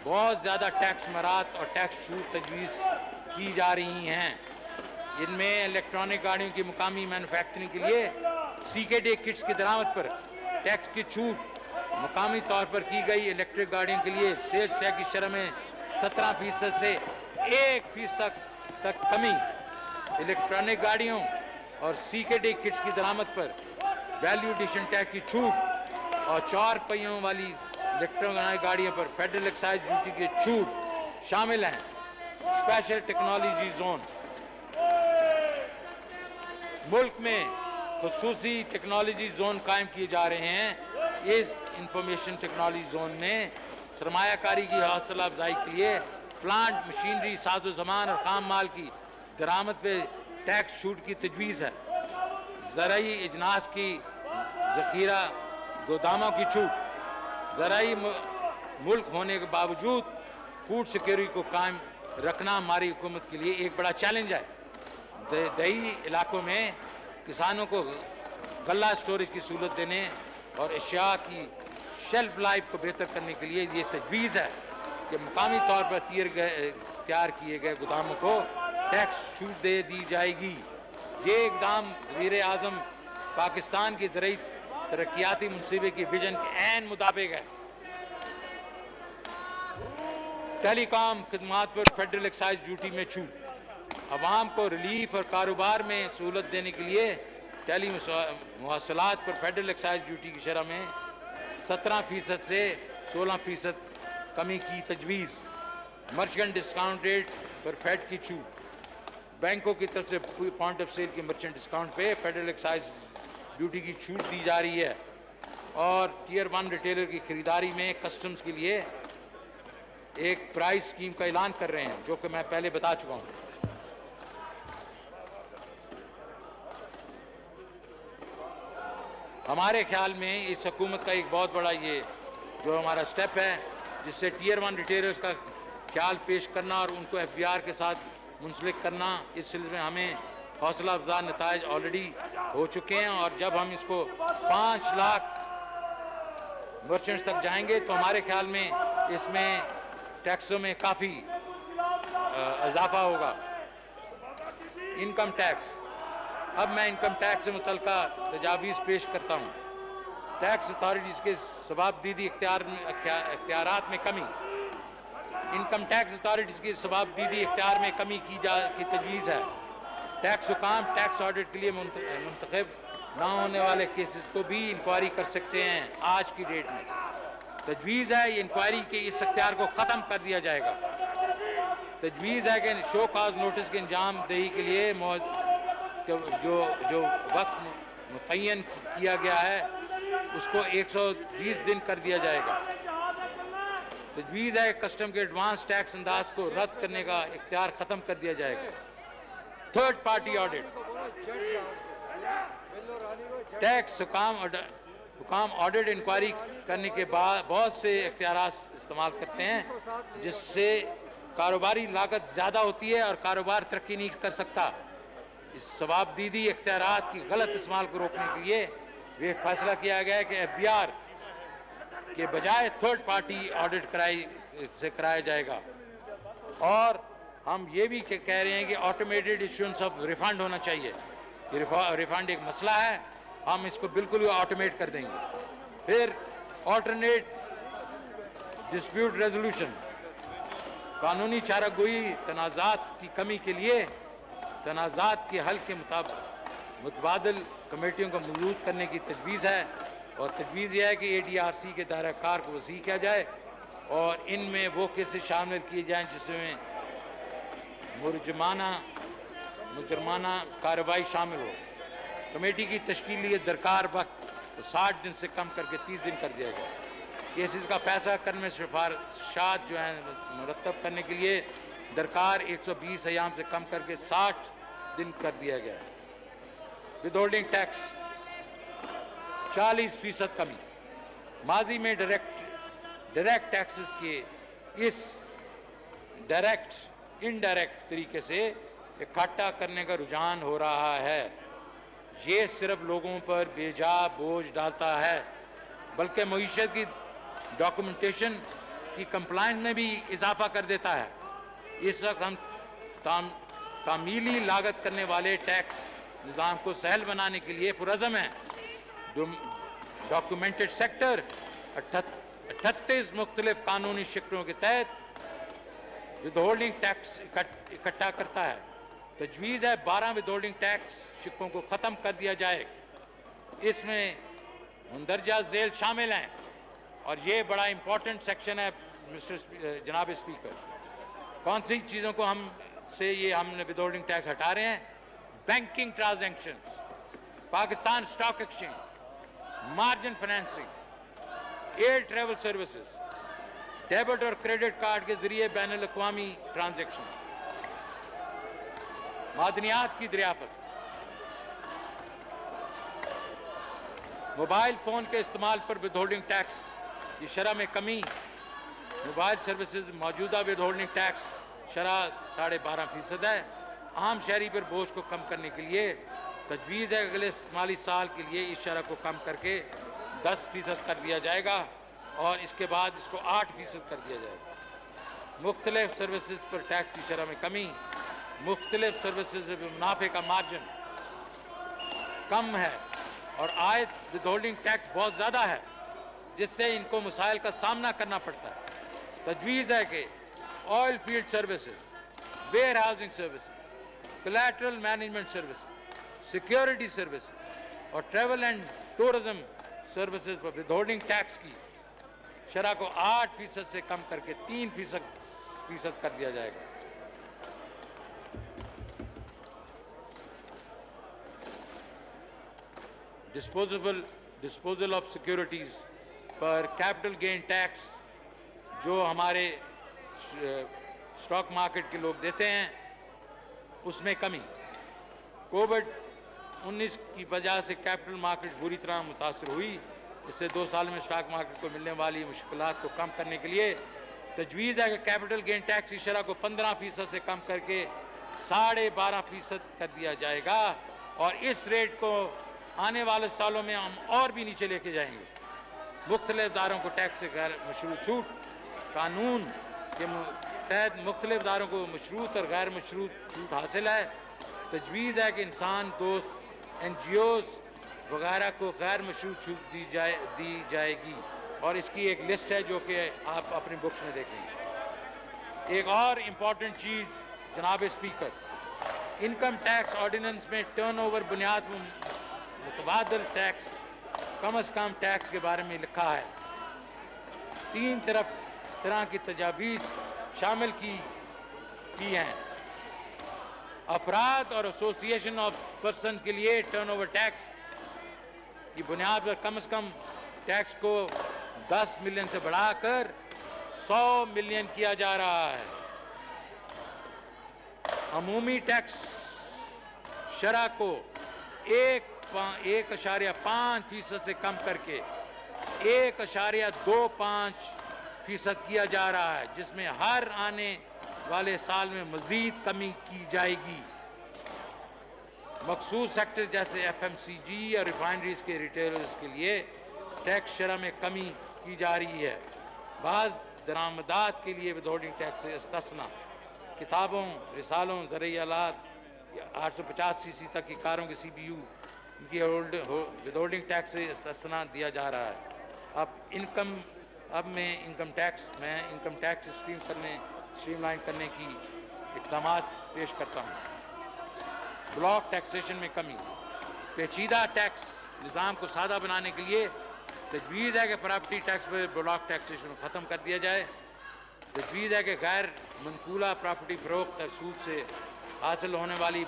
बहुत ज़्यादा टैक्स मरात और टैक्स छूट तजवीज़ की जा रही हैं। इनमें इलेक्ट्रॉनिक गाड़ियों की मुकामी मैन्युफैक्चरिंग के लिए CKD किट्स की दरामद पर टैक्स की छूट, मुकामी तौर पर की गई इलेक्ट्रिक गाड़ियों के लिए सेल्स टैक्स की शरह में 17% से 1% तक कमी, इलेक्ट्रॉनिक गाड़ियों और CKD किट्स की दरामद पर वैल्यू एडिशन टैक्स की छूट और 4 पहियों वाली इलेक्ट्रॉनिक गाड़ियों पर फेडरल एक्साइज ड्यूटी की छूट शामिल हैं। Special technology zone. मुल्क में खुसूसी टेक्नोलॉजी जोन कायम किए जा रहे हैं। इस इंफॉर्मेशन टेक्नोलॉजी जोन में सरमायाकारी की हौसला अफजाई के लिए प्लांट, मशीनरी, साजो सामान और खाम माल की दरामद पे टैक्स छूट की तजवीज़ है। ज़राई इजनास की ज़ख़ीरा गोदामों की छूट। ज़राई मुल्क होने के बावजूद फूड सिक्योरिटी को कायम रखना हमारी हुकूमत के लिए एक बड़ा चैलेंज है। दही इलाकों में किसानों को गल्ला स्टोरेज की सहूलत देने और अशिया की शेल्फ लाइफ को बेहतर करने के लिए ये तजवीज़ है कि मुकामी तौर पर तैयार किए गए गोदामों को टैक्स छूट दे दी जाएगी। ये इकदाम वज़ीर आज़म पाकिस्तान की ज़रूरी तरक्याती मनसूबे की विजन के ऐन मुताबिक है। टेलीकॉम खदमात पर फेडरल एक्साइज ड्यूटी में छूट, अवाम को रिलीफ और कारोबार में सहूलत देने के लिए टेली मवासलात पर फेडरल एक्साइज ड्यूटी की शरह में 17% से 16% कमी की तजवीज़। मर्चेंट डिस्काउंट रेट पर फेड की छूट, बैंकों की तरफ से पॉइंट ऑफ सेल के मर्चेंट डिस्काउंट पे फेडरल एक्साइज ड्यूटी की छूट दी जा रही है। और टीयर 1 रिटेलर की खरीदारी में कस्टम्स के लिए एक प्राइस स्कीम का ऐलान कर रहे हैं, जो कि मैं पहले बता चुका हूँ। हमारे ख्याल में इस हुकूमत का एक बहुत बड़ा ये जो हमारा स्टेप है, जिससे टीयर 1 रिटेलर्स का ख्याल पेश करना और उनको FBR के साथ मुंसलिक करना, इस सिलसिले में हमें हौसला अफजा नताइज ऑलरेडी हो चुके हैं। और जब हम इसको 5 लाख मर्चेंट्स तक जाएंगे तो हमारे ख्याल में इसमें टैक्सों में काफ़ी इजाफा होगा। इनकम टैक्स, अब मैं इनकम टैक्स से मुतल्लिका तजावीज़ पेश करता हूँ। टैक्स अथॉरिटीज़ के सवाबदीदी इख्तियारात में कमी, इनकम टैक्स अथॉरिटीज़ की सवाबदीदी इख्तियार में कमी की तजवीज़ है। टैक्स हुकाम टैक्स ऑडिट के लिए मुंतखब ना होने वाले केसेस को भी इंक्वायरी कर सकते हैं। आज की डेट में तजवीज़ है ये इंक्वायरी के इस इख्तियार को ख़त्म कर दिया जाएगा। तजवीज़ है कि शो काज नोटिस के अंजाम दही के लिए जो वक्त मुतय्यन किया गया है उसको 120 दिन कर दिया जाएगा। तजवीज़ है कस्टम के एडवांस टैक्स अंदाज को रद्द करने का इख्तियार ख़त्म कर दिया जाएगा। थर्ड पार्टी ऑडिट, टैक्स हुकाम ऑडिट इंक्वायरी करने के बाद बहुत से इख्तियारात इस्तेमाल करते हैं, जिससे कारोबारी लागत ज़्यादा होती है और कारोबार तरक्की नहीं कर सकता। इस सवाबदीदी इख्तियारात की गलत इस्तेमाल को रोकने के लिए वे फैसला किया गया है कि FBR के बजाय थर्ड पार्टी ऑडिट कराया जाएगा। और हम ये भी कह रहे हैं कि ऑटोमेटेड इश्यूएंस ऑफ रिफंड होना चाहिए। ये रिफंड एक मसला है, हम इसको बिल्कुल ऑटोमेट कर देंगे। फिर ऑल्टरनेट डिस्प्यूट रेजोल्यूशन, कानूनी चारागोई तनाज़ात की कमी के लिए तनाज़ात के हल के मुतबादिल कमेटियों को मौजूद करने की तजवीज़ है। और तजवीज़ यह है कि ADRC के दायरा कार को वसी किया जाए और इनमें वो केसेस शामिल किए जाएँ जिसमें मुजरमाना कार्रवाई शामिल हो। कमेटी की तश्कील लिए दरकार वक्त तो 60 दिन से कम करके 30 दिन कर दिया गया। केसेस का फैसला करने में सिफारिशात जो हैं मुरतब करने के लिए दरकार 120 अयाम से कम करके 60 दिन कर दिया गया। विदहोल्डिंग टैक्स 40% कमी, माजी में डायरेक्ट टैक्सेस के इस इनडायरेक्ट तरीके से इकट्ठा करने का रुझान हो रहा है। ये सिर्फ लोगों पर बेजा बोझ डालता है, बल्कि मईशत की डॉक्यूमेंटेशन की कंप्लायंस में भी इजाफा कर देता है। इस वक्त हम तामीली लागत करने वाले टैक्स निज़ाम को सहल बनाने के लिए पुरज़म हैं। डॉक्यूमेंटेड सेक्टर 38 मुख्तलिफ कानूनी शिक्लों के तहत विदहोल्डिंग टैक्स इकट्ठा करता है। तजवीज़ है 12 विदहोल्डिंग टैक्स शिक्कों को ख़त्म कर दिया जाए। इसमें मुंदरजा झेल शामिल हैं और ये बड़ा इंपॉर्टेंट सेक्शन है जनाब स्पीकर। कौन सी चीज़ों को हमने विदहोल्डिंग टैक्स हटा रहे हैं? Banking transaction, Pakistan stock exchange, margin financing, air travel services, debit और क्रेडिट कार्ड के जरिए बैनुल अक़वामी ट्रांजैक्शन, मादनियात की दरियाफत, मोबाइल फ़ोन के इस्तेमाल पर विदहोल्डिंग टैक्स की शरह में कमी। मोबाइल सर्विसेज मौजूदा विदहोल्डिंग टैक्स शरह 12.5% है। आम शहरी पर बोझ को कम करने के लिए तजवीज़ है अगले माली साल के लिए इस शरह को कम करके 10% कर दिया जाएगा। और इसके बाद इसको 8% कर दिया जाएगा। मुख्तलिफ सर्विसेज पर टैक्स की शरह में कमी, मुख्तलिफ सर्विसेज में मुनाफे का मार्जिन कम है और आयत विदहोल्डिंग टैक्स बहुत ज़्यादा है, जिससे इनको मसाइल का सामना करना पड़ता है। तजवीज़ है कि oil field services, warehousing services, collateral management services, security services और ट्रैवल एंड टूरिज्म सर्विसेज पर विदहोल्डिंग टैक्स की शरह को 8% से कम करके 3% कर दिया जाएगा। डिस्पोजल ऑफ सिक्योरिटीज़ पर कैपिटल गेन टैक्स जो हमारे स्टॉक मार्केट के लोग देते हैं उसमें कमी। कोविड-19 की वजह से कैपिटल मार्केट बुरी तरह मुतासर हुई। इससे 2 साल में स्टॉक मार्केट को मिलने वाली मुश्किलात को कम करने के लिए तजवीज़ है कि कैपिटल गेन टैक्स की शरह को 15% से कम करके 12.5% कर दिया जाएगा और इस रेट को आने वाले सालों में हम और भी नीचे लेके जाएंगे। मुख्तलिफ दारों को टैक्स से गैर मशरूत छूट कानून के तहत मुख्तलिफ दारों को मशरूत और गैर मशरूत छूट हासिल है। तजवीज़ है कि इंसान दोस्त NGOs वगैरह को गैर मशरूत छूट दी जाएगी और इसकी एक लिस्ट है जो कि आप अपनी बुक्स में देखेंगे। एक और इम्पॉर्टेंट चीज़ जनाब स्पीकर, इनकम टैक्स ऑर्डिनेंस में टर्नओवर बुनियाद मुतबादल टैक्स कम अज़ कम टैक्स के बारे में लिखा है। 3 तरह की तजावीज़ शामिल की हैं। अफराद और एसोसिएशन ऑफ पर्सन के लिए टर्नओवर टैक्स की बुनियाद पर कम से कम टैक्स को 10 मिलियन से बढ़ाकर 100 मिलियन किया जा रहा है। अमूमी टैक्स शरह को 1.5% से कम करके 1.25% किया जा रहा है, जिसमें हर आने वाले साल में मजीद कमी की जाएगी। मखसूस सेक्टर जैसे FMCG और रिफाइनरीज के रिटेलर्स के लिए टैक्स शरह में कमी की जा रही है। बाज़ दरामदात के लिए विदहोल्डिंग टैक्स से इस्तिस्ना, किताबों, रिसालों, ज़रई आलात 850cc तक की कारों की CBU इनकी विदहोल्डिंग टैक्स से इस्तिस्ना दिया जा रहा है। अब मैं इनकम टैक्स स्ट्रीमलाइन करने की इक़दामात पेश करता हूँ। ब्लॉक टैक्सेशन में कमी, पेचीदा टैक्स निज़ाम को सादा बनाने के लिए तजवीज़ है कि प्रॉपर्टी टैक्स पर ब्लॉक टैक्सेशन ख़त्म कर दिया जाए। तजवीज़ है कि गैर मनकूला प्रॉपर्टी फ़रोख्त और सूद से हासिल होने वाली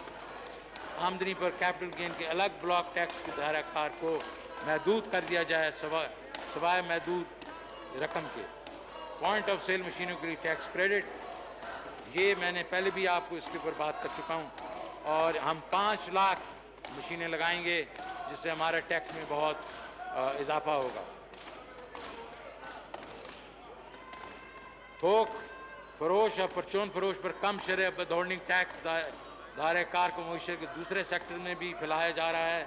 आमदनी पर कैपिटल गेन के अलग ब्लॉक टैक्स के दायरा कार को महदूद कर दिया जाए सवाए महदूद रकम के। पॉइंट ऑफ सेल मशीनों के लिए टैक्स क्रेडिट, ये मैंने पहले भी आपको इसके ऊपर बात कर चुका हूँ और हम 5 लाख मशीनें लगाएंगे जिससे हमारा टैक्स में बहुत इजाफा होगा। थोक फरोश और परचून फरोश पर कम शरह विदहोल्डिंग टैक्स दायरे कार को मईशत के दूसरे सेक्टर में भी फैलाया जा रहा है।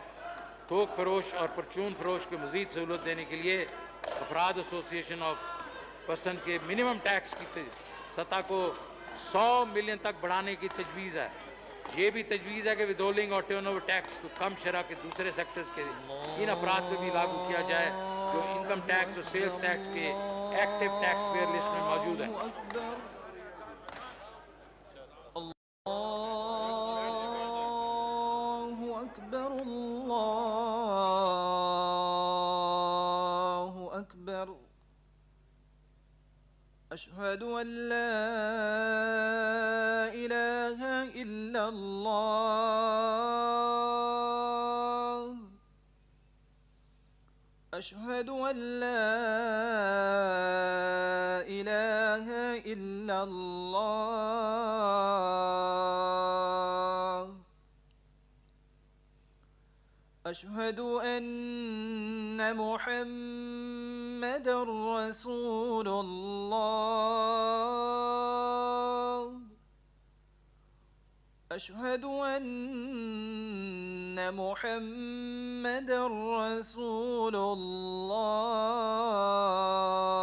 थोक फरोश और परचून फरोश को मज़ीद सहूलत देने के लिए अफराद एसोसिएशन ऑफ पर्सन के मिनिमम टैक्स की सतह को 100 मिलियन तक बढ़ाने की तजवीज़ है। ये भी तजवीज़ है कि विदहोल्डिंग और टर्नओवर टैक्स को कम शरह के दूसरे सेक्टर्स के इन अफराद पर भी लागू किया जाए जो इनकम टैक्स और सेल्स टैक्स के एक्टिव टैक्स पेयर लिस्ट में मौजूद हैं। अशहदु अल्ला इलाहा इल्लल्लाह, अशहदु अल्ला इलाहा इल्लल्लाह, अशहदु अन्ना मुहम्मदर रसूलुल्लाह, अशहदु अन्ना मुहम्मदर रसूलुल्लाह।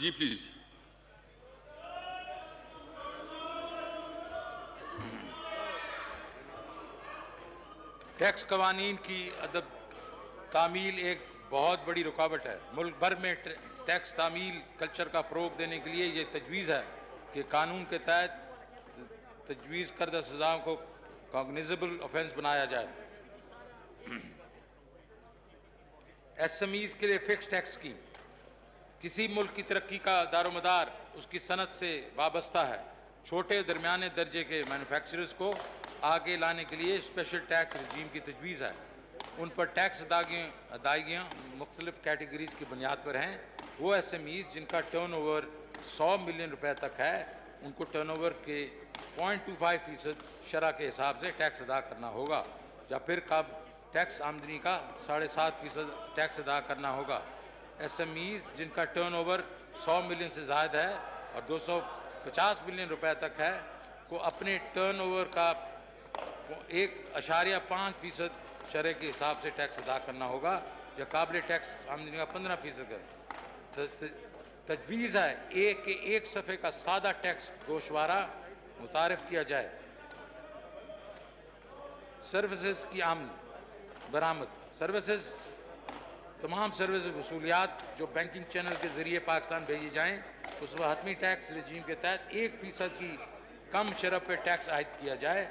जी प्लीज. टैक्स कवानीन की अदब तामील एक बहुत बड़ी रुकावट है. मुल्क भर में टैक्स तामील कल्चर का फ़रोग देने के लिए ये तजवीज़ है कि कानून के तहत तजवीज़ करदा सज़ाओं को कॉग्निजेबल ऑफेंस बनाया जाए. SMEs के लिए फिक्स टैक्स स्कीम. किसी मुल्क की तरक्की का दारोमदार उसकी सनत से वाबस्ता है. छोटे दरमियाने दर्जे के मैन्युफैक्चरर्स को आगे लाने के लिए स्पेशल टैक्स रजीम की तजवीज़ है. उन पर टैक्स अदायगियाँ मुख्तलिफ कैटेगरीज़ की बुनियाद पर हैं. वो SMEs जिनका टर्नओवर 100 मिलियन रुपए तक है, उनको टर्नओवर के 0.25% शरह के हिसाब से टैक्स अदा करना होगा, या फिर कब टैक्स आमदनी का 7.5% टैक्स अदा करना होगा. SMEs जिनका टर्नओवर 100 मिलियन से ज़्यादा है और 250 मिलियन रुपए तक है को अपने टर्नओवर का 1.5% शरह के हिसाब से टैक्स अदा करना होगा, या काबिल टैक्स आमदनी का 15% है. तजवीज़ है एक सफ़े का सादा टैक्स गोशवारा मुतारिफ किया जाए. सर्विसेज की आमद बरामद. सर्विसेज तमाम सर्विस वसूलियात जो बैंकिंग चैनल के ज़रिए पाकिस्तान भेजी जाएँ उस पर हतमी टैक्स रजीम के तहत 1% की कम शरह पर टैक्स आयद किया जाए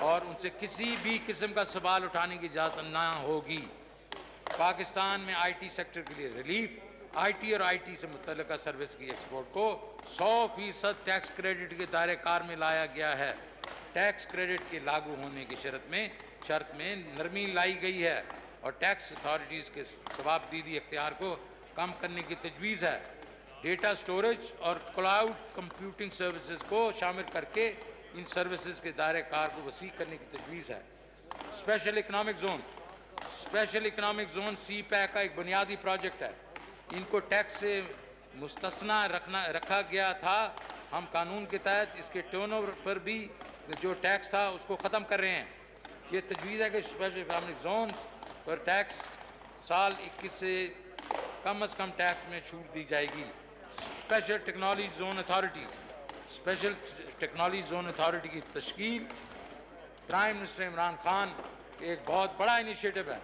और उनसे किसी भी किस्म का सवाल उठाने की इजाज़त ना होगी. पाकिस्तान में IT सेक्टर के लिए रिलीफ. IT और IT से मुतल्लिका सर्विस की एक्सपोर्ट को 100% टैक्स क्रेडिट के दायरे कार में लाया गया है. टैक्स क्रेडिट के लागू होने की शर्त में नरमी लाई गई है और टैक्स अथॉरिटीज़ के सवाबदीदी इख्तियार को कम करने की तजवीज़ है. डेटा स्टोरेज और क्लाउड कंप्यूटिंग सर्विसेज को शामिल करके इन सर्विसेज के दायरे कार को वसी करने की तजवीज़ है. स्पेशल इकनॉमिक जोन CPEC का एक बुनियादी प्रोजेक्ट है. इनको टैक्स से मुस्तस्ना रखा गया था. हम कानून के तहत इसके टर्नओवर पर भी जो टैक्स था उसको ख़त्म कर रहे हैं. ये तजवीज़ है कि स्पेशल इकनॉमिक जोन पर टैक्स साल 21 से कम अज़ कम टैक्स में छूट दी जाएगी. स्पेशल टेक्नोलॉजी जोन अथॉरिटी की तश्कील प्राइम मिनिस्टर इमरान खान एक बहुत बड़ा इनिशिएटिव है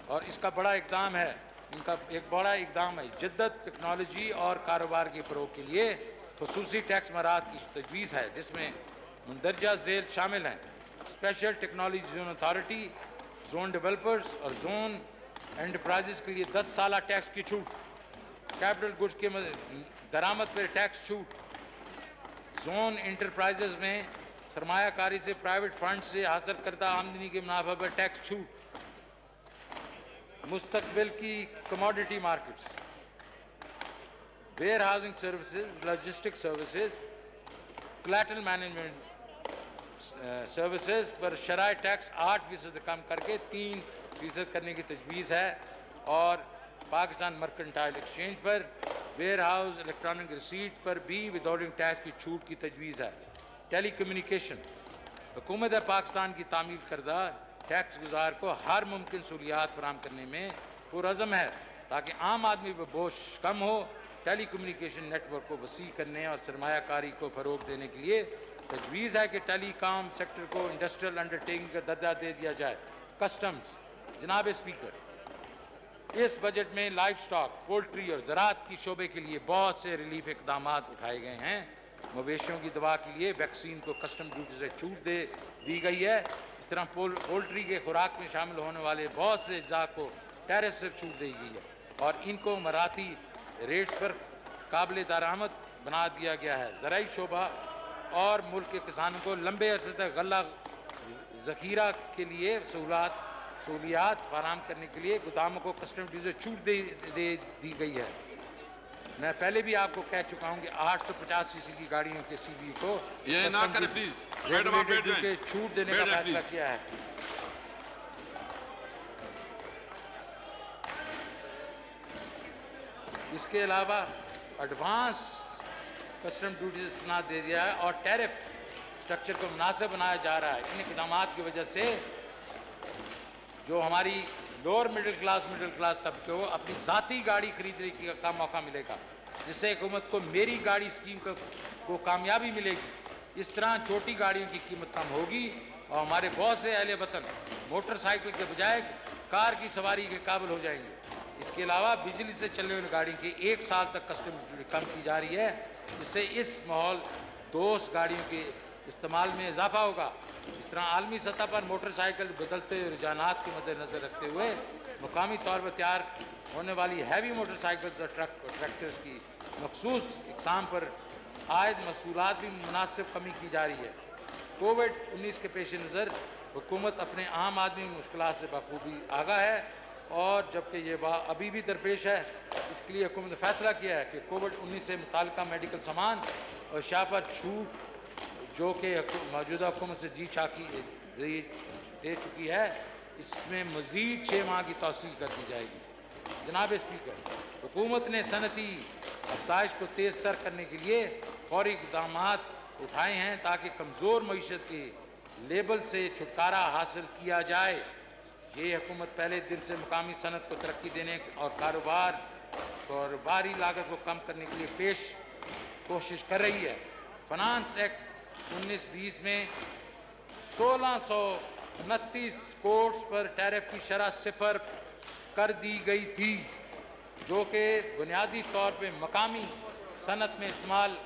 और इसका बड़ा इक़दाम है. इनका एक बड़ा इक़दाम है. जिद्दत टेक्नोलॉजी और कारोबार के फ़रोग़ के लिए ख़ुसूसी टैक्स मराहत की तजवीज़ है जिसमें मंदरजा झेल शामिल हैं. Special technology zone authority, zone developers और जोन एंटरप्राइजेस के लिए 10 साल टैक्स की छूट. कैपिटल गुड्स के दरामद पर टैक्स छूट. जोन एंटरप्राइजेस में सरमायाकारी से प्राइवेट फंड से हासिल करदा आमदनी के मुनाफा पर टैक्स छूट. मुस्तकबिल की commodity markets, warehousing services, logistic services, collateral management services पर शराय टैक्स 8% कम करके 3% करने की तजवीज़ है. और पाकिस्तान मर्केंटाइल एक्सचेंज पर वेयर हाउस इलेक्ट्रॉनिक रिसीट पर भी विदाउटिंग टैक्स की छूट की तजवीज़ है. Telecommunication. हुकूमत पाकिस्तान की तामील करदा टैक्स गुजार को हर मुमकिन सहूलियात फराहम करने में पुरअज़म है ताकि आम आदमी पर बोझ कम हो. टेली कम्युनिकेशन नेटवर्क को वसी करने और सरमायाकारी को फ़रोग़ देने के लिए तजवीज़ है कि टेलीकॉम सेक्टर को इंडस्ट्रियल अंडरटेकिंग का दर्जा दे दिया जाए. कस्टम्स. जनाब स्पीकर, इस बजट में लाइफ स्टॉक, पोल्ट्री और ज़राअत की शोबे के लिए बहुत से रिलीफ इक़दाम उठाए गए हैं मवेशियों की दवा के लिए वैक्सीन को कस्टम ड्यूटी से छूट दी गई है। इस तरह पोल्ट्री के खुराक में शामिल होने वाले बहुत से अज्जा को टैरिफ से छूट दी गई है और इनको मराठी रेट्स पर काबिल दरामद बना दिया गया है। ज़राई शोबा और मुल्क के किसानों को लंबे अरसे तक गल्ला ज़ख़ीरा के लिए सहूलियात फराहम करने के लिए गोदामों को कस्टम ड्यूटी से छूट दी गई है। मैं पहले भी आपको कह चुका हूं कि 850 सीसी की गाड़ियों के सीवी को ये ना करें प्लीज, मैडम आप बैठ जाएं, छूट देने का फैसला किया है। इसके अलावा एडवांस कस्टम ड्यूटी से इस्तेमाल दे दिया है और टैरिफ स्ट्रक्चर को मुनासिब बनाया जा रहा है। इन इक़दामात की वजह से जो हमारी लोअर मिडिल क्लास तबके को अपनी ज़ाती गाड़ी खरीदने का मौका मिलेगा, जिससे हुकूमत को मेरी गाड़ी स्कीम को कामयाबी मिलेगी। इस तरह छोटी गाड़ियों की कीमत कम होगी और हमारे बहुत से अहले वतन मोटरसाइकिल के बजाय कार की सवारी के काबिल हो जाएंगे। इसके अलावा बिजली से चलने वाली गाड़ी की 1 साल तक कस्टम ड्यूटी कम की जा रही है, जिससे इस माहौल दोस्त गाड़ियों के इस्तेमाल में इजाफा होगा। इस तरह आलमी सतह पर मोटरसाइकिल बदलते रुझानात के मद्देनज़र रखते हुए मुकामी तौर पर तैयार होने वाली हैवी मोटरसाइकिल और ट्रैक्टर्स की मखसूस इकसाम पर आयद मसूलात भी मुनासिब कमी की जा रही है। कोविड-19 के पेश नज़र हुकूमत अपने आम आदमी की मुश्किलात से बखूबी आगाह है और जबकि ये अभी भी दरपेश है, इसके लिए हुकूमत ने फैसला किया है कि कोविड-19 से मुताल्लिका मेडिकल सामान और शाह पर छूट जो कि मौजूदा हुकूमत से जी चाकी दे चुकी है, इसमें मज़ीद 6 माह की तौसील कर दी जाएगी। जनाब स्पीकर, हुकूमत ने सनती अफसाइश को तेज़ तर करने के लिए फौरी इक़दाम उठाए हैं ताकि कमज़ोर मईशत के लेबल से छुटकारा हासिल किया जाए। ये हुकूमत पहले दिन से मुकामी सनत को तरक्की देने और कारोबारी लागत को कम करने के लिए कोशिश कर रही है। फाइनेंस एक्ट 1920 में 1629 कोर्ट्स पर टैरिफ की शरह 0 कर दी गई थी, जो कि बुनियादी तौर पे मकामी सनत में इस्तेमाल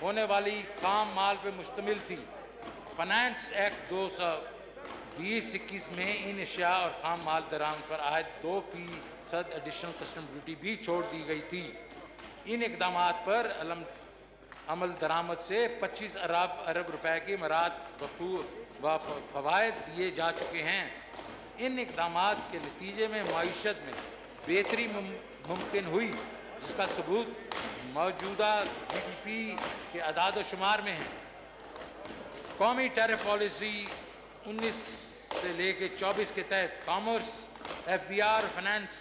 होने वाली खाम माल पर मुश्तमिल थी। फाइनेंस एक्ट 2020-21 में इन अशिया और खाम माल दरामद पर आयद 2% एडिशनल कस्टम ड्यूटी भी छोड़ दी गई थी। इन इक़दामात पर अमल दरामद से 25 अरब रुपए की मराद व फ़वाइद दिए जा चुके हैं। इन इक़दामात के नतीजे में मईशत में बेहतरी मुमकिन हुई, जिसका सबूत मौजूदा GDP के अदाद शुमार में है। कौमी टैरिफ पॉलिसी 19 से लेकर 24 के तहत कॉमर्स, FBR और फाइनेंस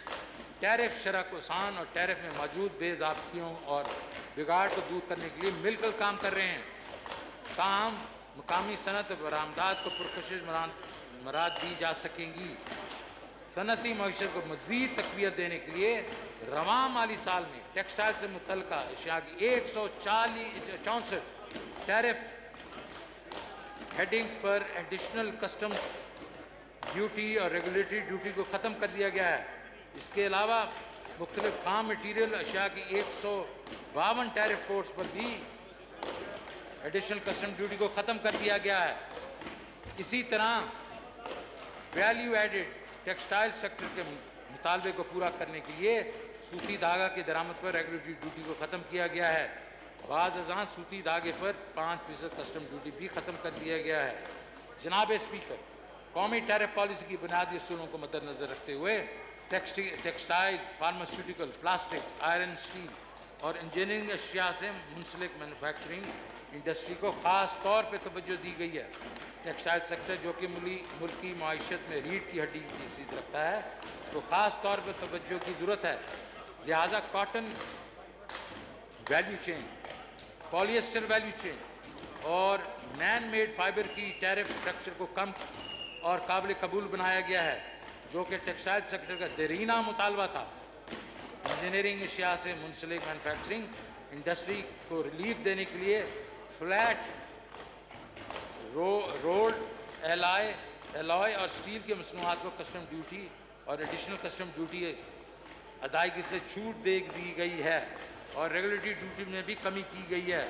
टैरिफ शरह को आसान और टैरिफ में मौजूद बेज़ाब्तियों और बिगाड़ को दूर करने के लिए मिलकर काम कर रहे हैं। ताहम मुकामी सनत बरामदात को पुरकशिश मराद दी जा सकेंगी। सनती मईशत को मज़ीद तक़वियत देने के लिए रवां माली साल में टेक्सटाइल से मुतल्लिका अशिया की 164 टैरिफ हेडिंग्स पर एडिशनल कस्टम ड्यूटी और रेगुलेटरी ड्यूटी को ख़त्म कर दिया गया है। इसके अलावा मुख्तलिफ खाम मटीरियल अशिया की 152 टैरिफ कोड्स पर भी एडिशनल कस्टम ड्यूटी को ख़त्म कर दिया गया है। इसी तरह वैल्यू एडेड टेक्सटाइल सेक्टर के मुतालबे को पूरा करने के लिए सूती धागा की दरामद पर रेगुलेटरी ड्यूटी को ख़त्म किया गया है। बाज़ अज़ां सूती धागे पर 5% कस्टम ड्यूटी भी ख़त्म कर दिया गया है। जनाब स्पीकर, कौमी टैरिफ पॉलिसी की बुनियादी असूलों को मद्देनज़र रखते हुए textile, pharmaceutical, plastic, iron, steel और इंजीनियरिंग अशिया से मुंसलिक मैन्युफैक्चरिंग इंडस्ट्री को ख़ास तौर पर तवज्जो दी गई है। टेक्सटाइल सेक्टर जो कि मुल्की माइशत में रीढ़ की हड्डी की हैसियत रखता है, तो ख़ास तौर पर तवज्जो की ज़रूरत है। लिहाजा cotton value chain, polyester value chain और मैन मेड फाइबर की टैरिफ स्ट्रक्चर को कम और काबिल कबूल बनाया गया है, जो कि टेक्सटाइल सेक्टर का देरीना मुतालबा था। इंजीनियरिंग अशिया से मुंसलिक मैन्युफैक्चरिंग इंडस्ट्री को रिलीफ देने के लिए फ्लैट रोल्ड एलॉय और स्टील के मसनूआत को कस्टम ड्यूटी और एडिशनल कस्टम ड्यूटी अदायगी से छूट दे दी गई है और रेगुलेटरी ड्यूटी में भी कमी की गई है।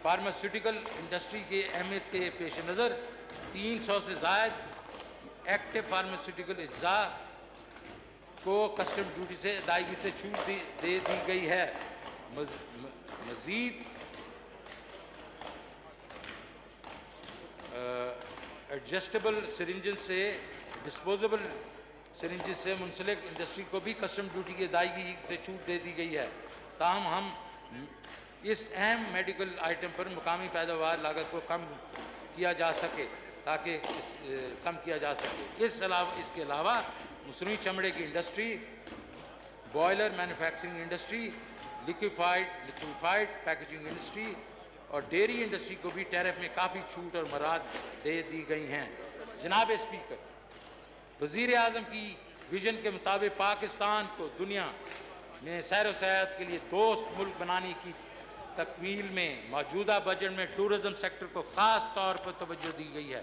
फार्मास्यूटिकल इंडस्ट्री की अहमियत के पेश नज़र 300 से ज़ायद एक्टिव फार्मास्यूटिकल अज्जा को कस्टम ड्यूटी से अदायगी से छूट दे दी गई है। मज़ीद एडजस्टेबल सिरिंजेस से डिस्पोजेबल सिरिंजेस से मुंसलिक इंडस्ट्री को भी कस्टम ड्यूटी की अदायगी से छूट दे दी गई है। ताहम हम इस अहम मेडिकल आइटम पर मुकामी पैदावार लागत को कम किया जा सके इसके अलावा मसनूई चमड़े की industry, boiler manufacturing industry, liquefied packaging industry और डेयरी इंडस्ट्री को भी टैरिफ में काफ़ी छूट और मराद दे दी गई हैं। जनाब स्पीकर, वज़ीर आज़म की विजन के मुताबिक पाकिस्तान को दुनिया में सैर व सयाहत के लिए दोस्त मुल्क बनाने की तकमील में मौजूदा बजट में टूरिज़म सेक्टर को ख़ास तौर पर तवज्जो दी गई है।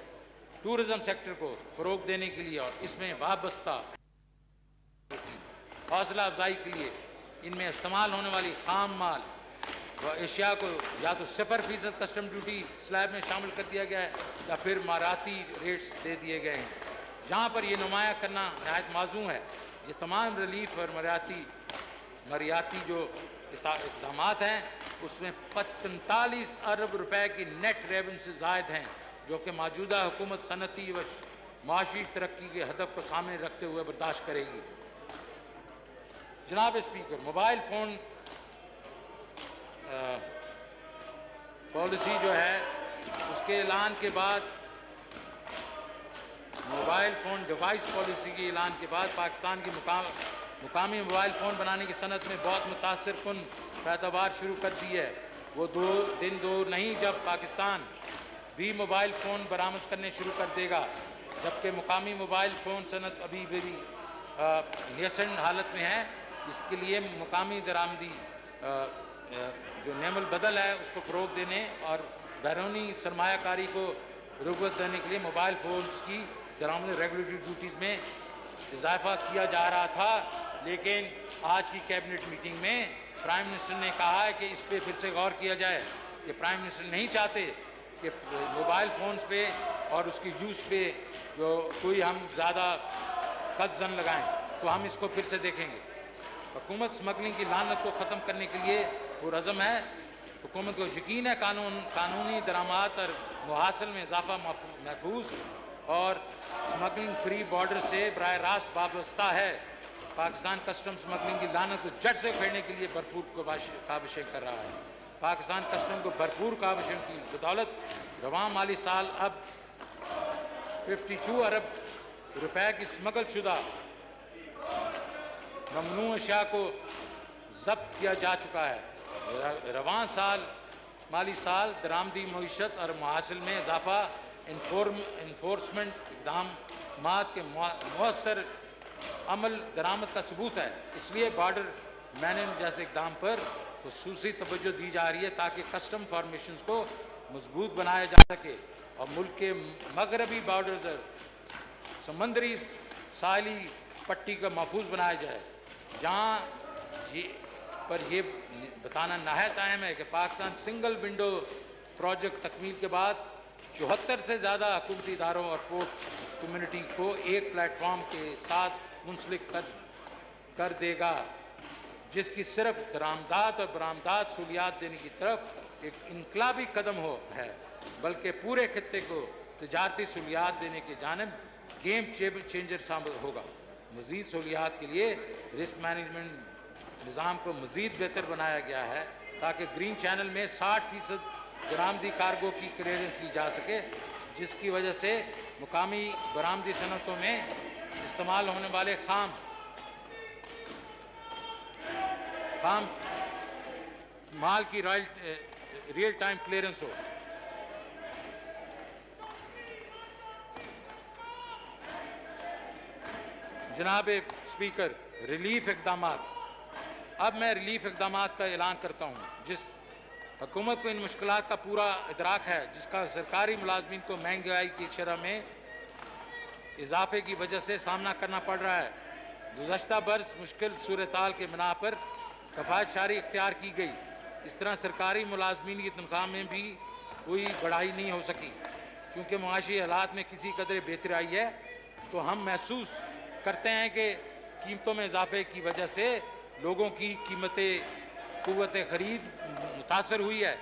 टूरिज़म सेक्टर को फ़रोग़ देने के लिए और इसमें वाबस्ता हौसला अफजाई के लिए इनमें इस्तेमाल होने वाली खाम माल व एशिया को या तो 0% कस्टम ड्यूटी स्लैब में शामिल कर दिया गया है या फिर माराती रेट्स दे दिए गए हैं। जहाँ पर ये नुमाया करना नहायत माजूम है, ये तमाम रिलीफ और मरियाती जो इक़दाम हैं उसमें 45 अरब रुपए की नेट रेवेन्यू से ज़ायद हैं, जो कि मौजूदा हुकूमत सनती व माशी तरक्की के हदफ को सामने रखते हुए बर्दाश्त करेगी। जनाब स्पीकर, मोबाइल फ़ोन पॉलिसी जो है उसके ऐलान के बाद मोबाइल फ़ोन डिवाइस पॉलिसी के ऐलान के बाद पाकिस्तान की मुकामी मोबाइल फ़ोन बनाने की सनत में बहुत मुतासर कुन पैदावार शुरू कर दी है। वो दो नहीं जब पाकिस्तान भी मोबाइल फ़ोन बरामद करने शुरू कर देगा, जबकि मुकामी मोबाइल फ़ोन सनत अभी भी नेसेंट हालत में है। इसके लिए मुकामी दरामदी जो नेमल बदल है उसको फ़रोग़ देने और बैरूनी सरमायाकारी को रग़बत देने के लिए मोबाइल फ़ोन्स की दरामदी रेगुलेटरी ड्यूटीज़ में इजाफ़ा किया जा रहा था, लेकिन आज की कैबिनेट मीटिंग में प्राइम मिनिस्टर ने कहा है कि इस पर फिर से गौर किया जाए कि प्राइम मिनिस्टर नहीं चाहते कि मोबाइल फ़ोन्स पे और उसकी यूज़ पे जो कोई हम ज़्यादा कदजन लगाएं, तो हम इसको फिर से देखेंगे। हुकूमत स्मगलिंग की लानत को ख़त्म करने के लिए पुरअज़म है। हुकूमत को यकीन है कानूनी दरामात और मुहासिल में इजाफा महफूज और स्मगलिंग फ्री बॉर्डर से बराह रास्त वाबस्ता है। पाकिस्तान कस्टम स्मगलिंग की लानत को जड़ से उखेड़ने के लिए भरपूर काविशें कर रहा है। पाकिस्तान कस्टम को भरपूर काविशों की बदौलत रवां माली साल अब 52 अरब रुपए की स्मगल शुदा ममनू अशिया को जब्त किया जा चुका है। रवां माली साल दरामदी मईशत और मुहासिल में इजाफा इन्फोर्समेंट इक़दाम के मौसर अमल दरामद का सबूत है। इसलिए बॉर्डर मैनेजमेंट जैसे इक़दाम पर खुसूसी तवज्जो दी जा रही है ताकि कस्टम फॉर्मेशन को मजबूत बनाया जा सके और मुल्क के मगरबी बॉर्डर्स समंदरी साहली पट्टी का महफूज बनाया जाए। जहाँ ये बताना नहायत अहम है कि पाकिस्तान सिंगल विंडो प्रोजेक्ट तकमील के बाद 74 से ज़्यादा हुकूमती इदारों और पोर्ट कम्युनिटी को एक प्लेटफॉर्म के साथ मुंसलिक कर देगा, जिसकी सिर्फ दरामदात और बरामदात सहूलियात देने की तरफ एक इनकलाबी कदम है, बल्कि पूरे खित्ते को तजारती सहूलियात देने की जानिब गेम चेंजर साबित होगा। मज़ीद सहूलियात के लिए रिस्क मैनेजमेंट निज़ाम को मज़ीद बेहतर बनाया गया है ताकि ग्रीन चैनल में 60% बरामदी कार्गो की क्लियरेंस की जा सके, जिसकी वजह से मुकामी बरामदी सनतों में इस्तेमाल होने वाले खाम माल की रियल टाइम क्लियरेंस हो। जनाब स्पीकर, रिलीफ इक़दाम। अब मैं रिलीफ इक़दाम का ऐलान करता हूँ। जिस हुकूमत को इन मुश्किलात का पूरा इदराक है, जिसका सरकारी मुलाजमीन को महंगाई की शरह में इजाफे की वजह से सामना करना पड़ रहा है। गुज़श्ता बरस मुश्किल सूरत हाल के बिना पर कफ़ायत शारी इख्तियार की गई। इस तरह सरकारी मुलाजमीन की तनख्वाह में भी कोई बढ़ाई नहीं हो सकी। चूँकि मुआशी हालात में किसी कदर बेहतरी आई है, तो हम महसूस करते हैं कि कीमतों में इजाफे की वजह से लोगों की क़ुव्वत ख़रीद मुतासर हुई है।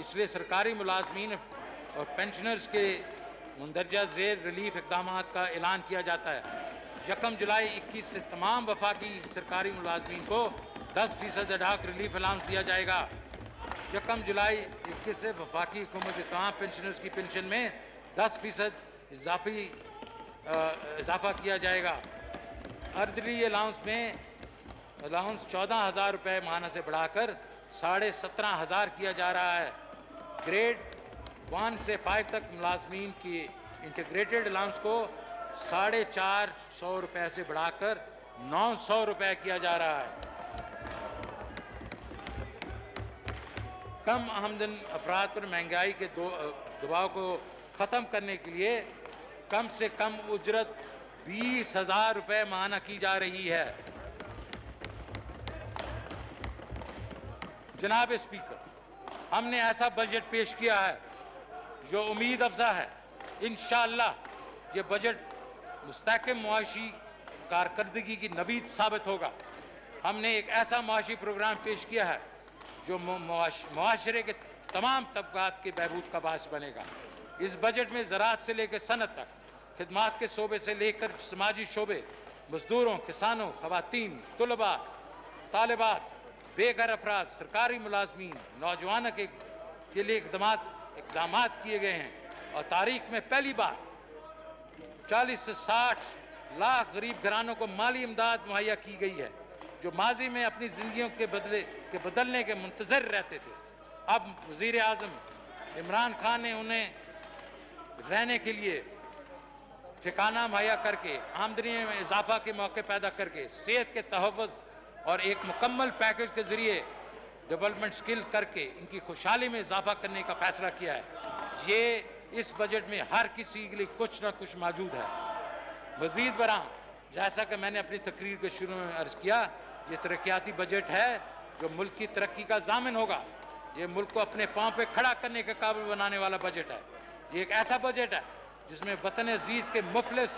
इसलिए सरकारी मुलाजमीन और पेंशनर्स के मंदरजा ज़ेर रिलीफ इक़दाम का ऐलान किया जाता है। 1 जुलाई 21 से तमाम वफाकी सरकारी मुलाजमीन को 10% अडाक रिलीफ अलाउंस दिया जाएगा। 1 जुलाई 21 से वफाकी हुकूमत के तमाम पेंशनर्स की पेंशन में 10% इजाफा किया जाएगा। अर्दली अलाउंस में अलाउंस 14,000 रुपये माहाना से बढ़ाकर 17,500 किया जा रहा है। ग्रेड 1 से 5 तक मुलाजमीन की इंटीग्रेटेड अलाउंस को 450 रुपये से बढ़ाकर 900 रुपये किया जा रहा है। कम आमदन अफराद पर महंगाई के दबाव को ख़त्म करने के लिए कम से कम उजरत 20,000 रुपये माहाना की जा रही है। जनाब स्पीकर, हमने ऐसा बजट पेश किया है जो उम्मीद अफजा है। इंशाअल्लाह ये बजट मुस्तहकम मुआशी कारकर्दगी की नवीद साबित होगा। हमने एक ऐसा मुआशी प्रोग्राम पेश किया है जो मुआशरे के तमाम तबकात के बहबूद का बायस बनेगा। इस बजट में ज़राअत से लेकर सनत तक, खिदमात के शोबे से लेकर समाजी शोबे, मजदूरों, किसानों, खवातीन, तुलबा, तालिबात, बेघर अफराद, सरकारी मुलाजमीन, नौजवानों के लिए इक़दाम किए गए हैं। और तारीख में पहली बार 40 से 60 लाख गरीब घरानों को माली इमदाद मुहैया की गई है, जो माजी में अपनी ज़िंदगियों के बदलने के मुंतज़र रहते थे। अब वज़ीर आज़म इमरान खान ने उन्हें रहने के लिए ठिकाना मुहैया करके, आमदनी में इजाफा के मौके पैदा करके, सेहत के तहफ़्फ़ुज़ और एक मुकम्मल पैकेज के ज़रिए डेवलपमेंट स्किल्स करके इनकी खुशहाली में इजाफा करने का फ़ैसला किया है। ये इस बजट में हर किसी के लिए कुछ ना कुछ मौजूद है। मज़ीद बरां, जैसा कि मैंने अपनी तकरीर के शुरू में अर्ज़ किया, ये तरक्याती बजट है जो मुल्क की तरक्की का ज़ामिन होगा। ये मुल्क को अपने पाँव पे खड़ा करने के काबिल बनाने वाला बजट है। ये एक ऐसा बजट है जिसमें वतन अजीज़ के मुफलिस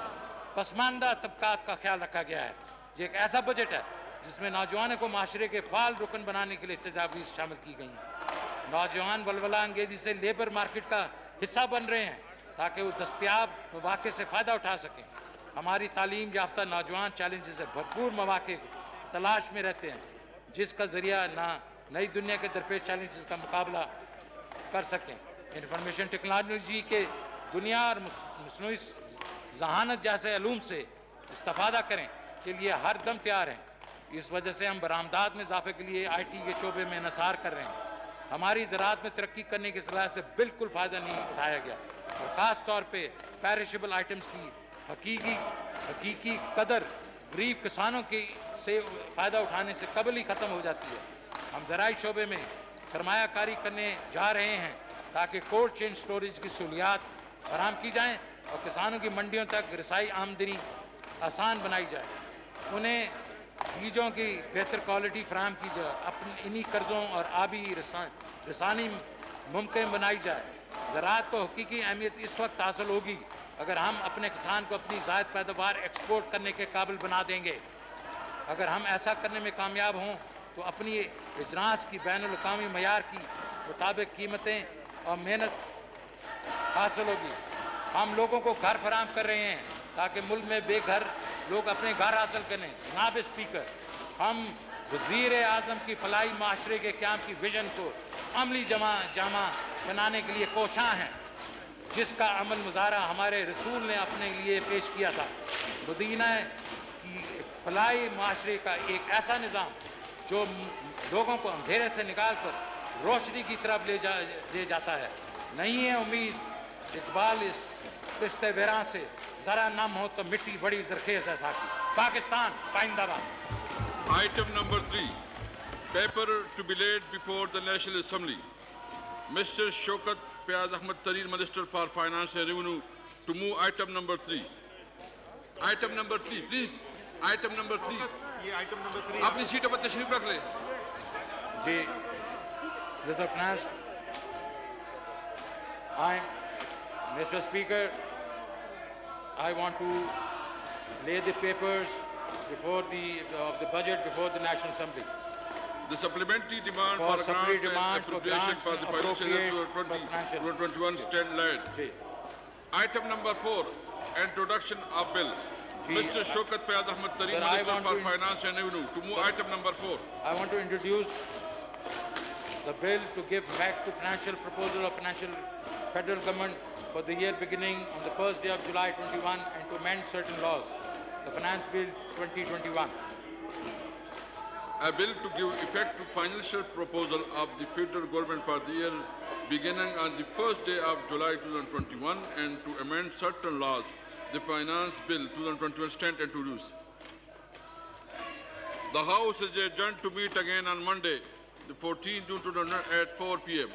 पसमानदा तबकात का ख्याल रखा गया है। ये एक ऐसा बजट है जिसमें नौजवानों को माशरे के फ़ाल रुकन बनाने के लिए तजावीज़ शामिल की गई हैं। नौजवान वलवला अंगेज़ी से लेबर मार्केट का हिस्सा बन रहे हैं ताकि वो दस्तयाब मौक़े से फ़ायदा उठा सकें। हमारी तालीम याफ्ता नौजवान चैलेंजेस से भरपूर मौक़े तलाश में रहते हैं, जिसका ज़रिया नई दुनिया के दरपेश चैलेंजेस का मुकाबला कर सकें। इंफॉर्मेशन टेक्नोलॉजी के दुनिया और मसनूई ज़हानत जैसे अलूम से इस्तेफ़ादा करें के लिए हर दम तैयार हैं। इस वजह से हम बरामदात में इजाफे के लिए IT के शोबे में इन्हिसार कर रहे हैं। हमारी ज़राअत में तरक्की करने की सलाह से बिल्कुल फ़ायदा नहीं उठाया गया और ख़ास तौर पे पेरिशेबल आइटम्स की हकीकी कदर गरीब किसानों के से फ़ायदा उठाने से कबल ही ख़त्म हो जाती है। हम ज़राई शोबे में सरमायाकारी करने जा रहे हैं ताकि कोल्ड चेन स्टोरेज की सहूलियात फराहम की जाएँ और किसानों की मंडियों तक रसाई आमदनी आसान बनाई जाए। उन्हें बीजों की बेहतर क्वालिटी फराहम की जाए। अपने इन्हीं कर्ज़ों और आबी रसानी मुमकिन बनाई जाए। ज़राअत को हकीकी अहमियत इस वक्त हासिल होगी अगर हम अपने किसान को अपनी ज़ायद पैदावार एक्सपोर्ट करने के काबिल बना देंगे। अगर हम ऐसा करने में कामयाब हों तो अपनी इजरास की बैनुल-अक़वामी मयार की मुताबिक कीमतें और मेहनत हासिल होगी। हम लोगों को घर फराहम कर रहे हैं ताकि मुल्क में बेघर लोग अपने घर हासिल करें। जनाब स्पीकर, हम वज़ीर आज़म की फलाई माशरे के क़याम की विजन को अमली जामा बनाने के लिए कोशां हैं, जिसका अमल मुज़ाहरा हमारे रसूल ने अपने लिए पेश किया था। मदीना की फलाई माशरे का एक ऐसा निज़ाम जो लोगों को अंधेरे से निकाल कर रोशनी की तरफ ले जाता है। नहीं है उम्मीद इकबाल इस रिश्ते वेरां से ज़रा नम हो तो मिट्टी बड़ी जरखेज़ है साकी। Pakistan पाइंदाबाद। Item number 3, paper to be laid before the National Assembly. Mr. Shaukat Fayaz Ahmed Tareer, Minister for Finance and Revenue, to move item number 3. Item number 3, please. Item number 3. ये item number 3 अपनी सीटों पर तशरीफ रख ले। जी Minister of Finance. Mr. Speaker, I want to lay the papers of the budget before the National Assembly. The supplementary demand For for supplementary grants and demand for appropriation grants for and the financial year appropriate for 2020-2021 stand laid. Ji. Item number 4, introduction of bill. Ji. Mr. Shaukat Fayaz Ahmad Tareen, Sir, I Minister want for to- Finance and Revenue, to move item number 4. I want to introduce the bill to give back to financial proposal of federal government for the year beginning on the first day of July 21 and to amend certain laws. The Finance Bill 2021. A bill to give effect to financial proposal of the federal government for the year beginning on the first day of July 2021 and to amend certain laws. The Finance Bill 2021 stand introduced. The House is adjourned to meet again on Monday, the 14th June 2021 at 4 p.m.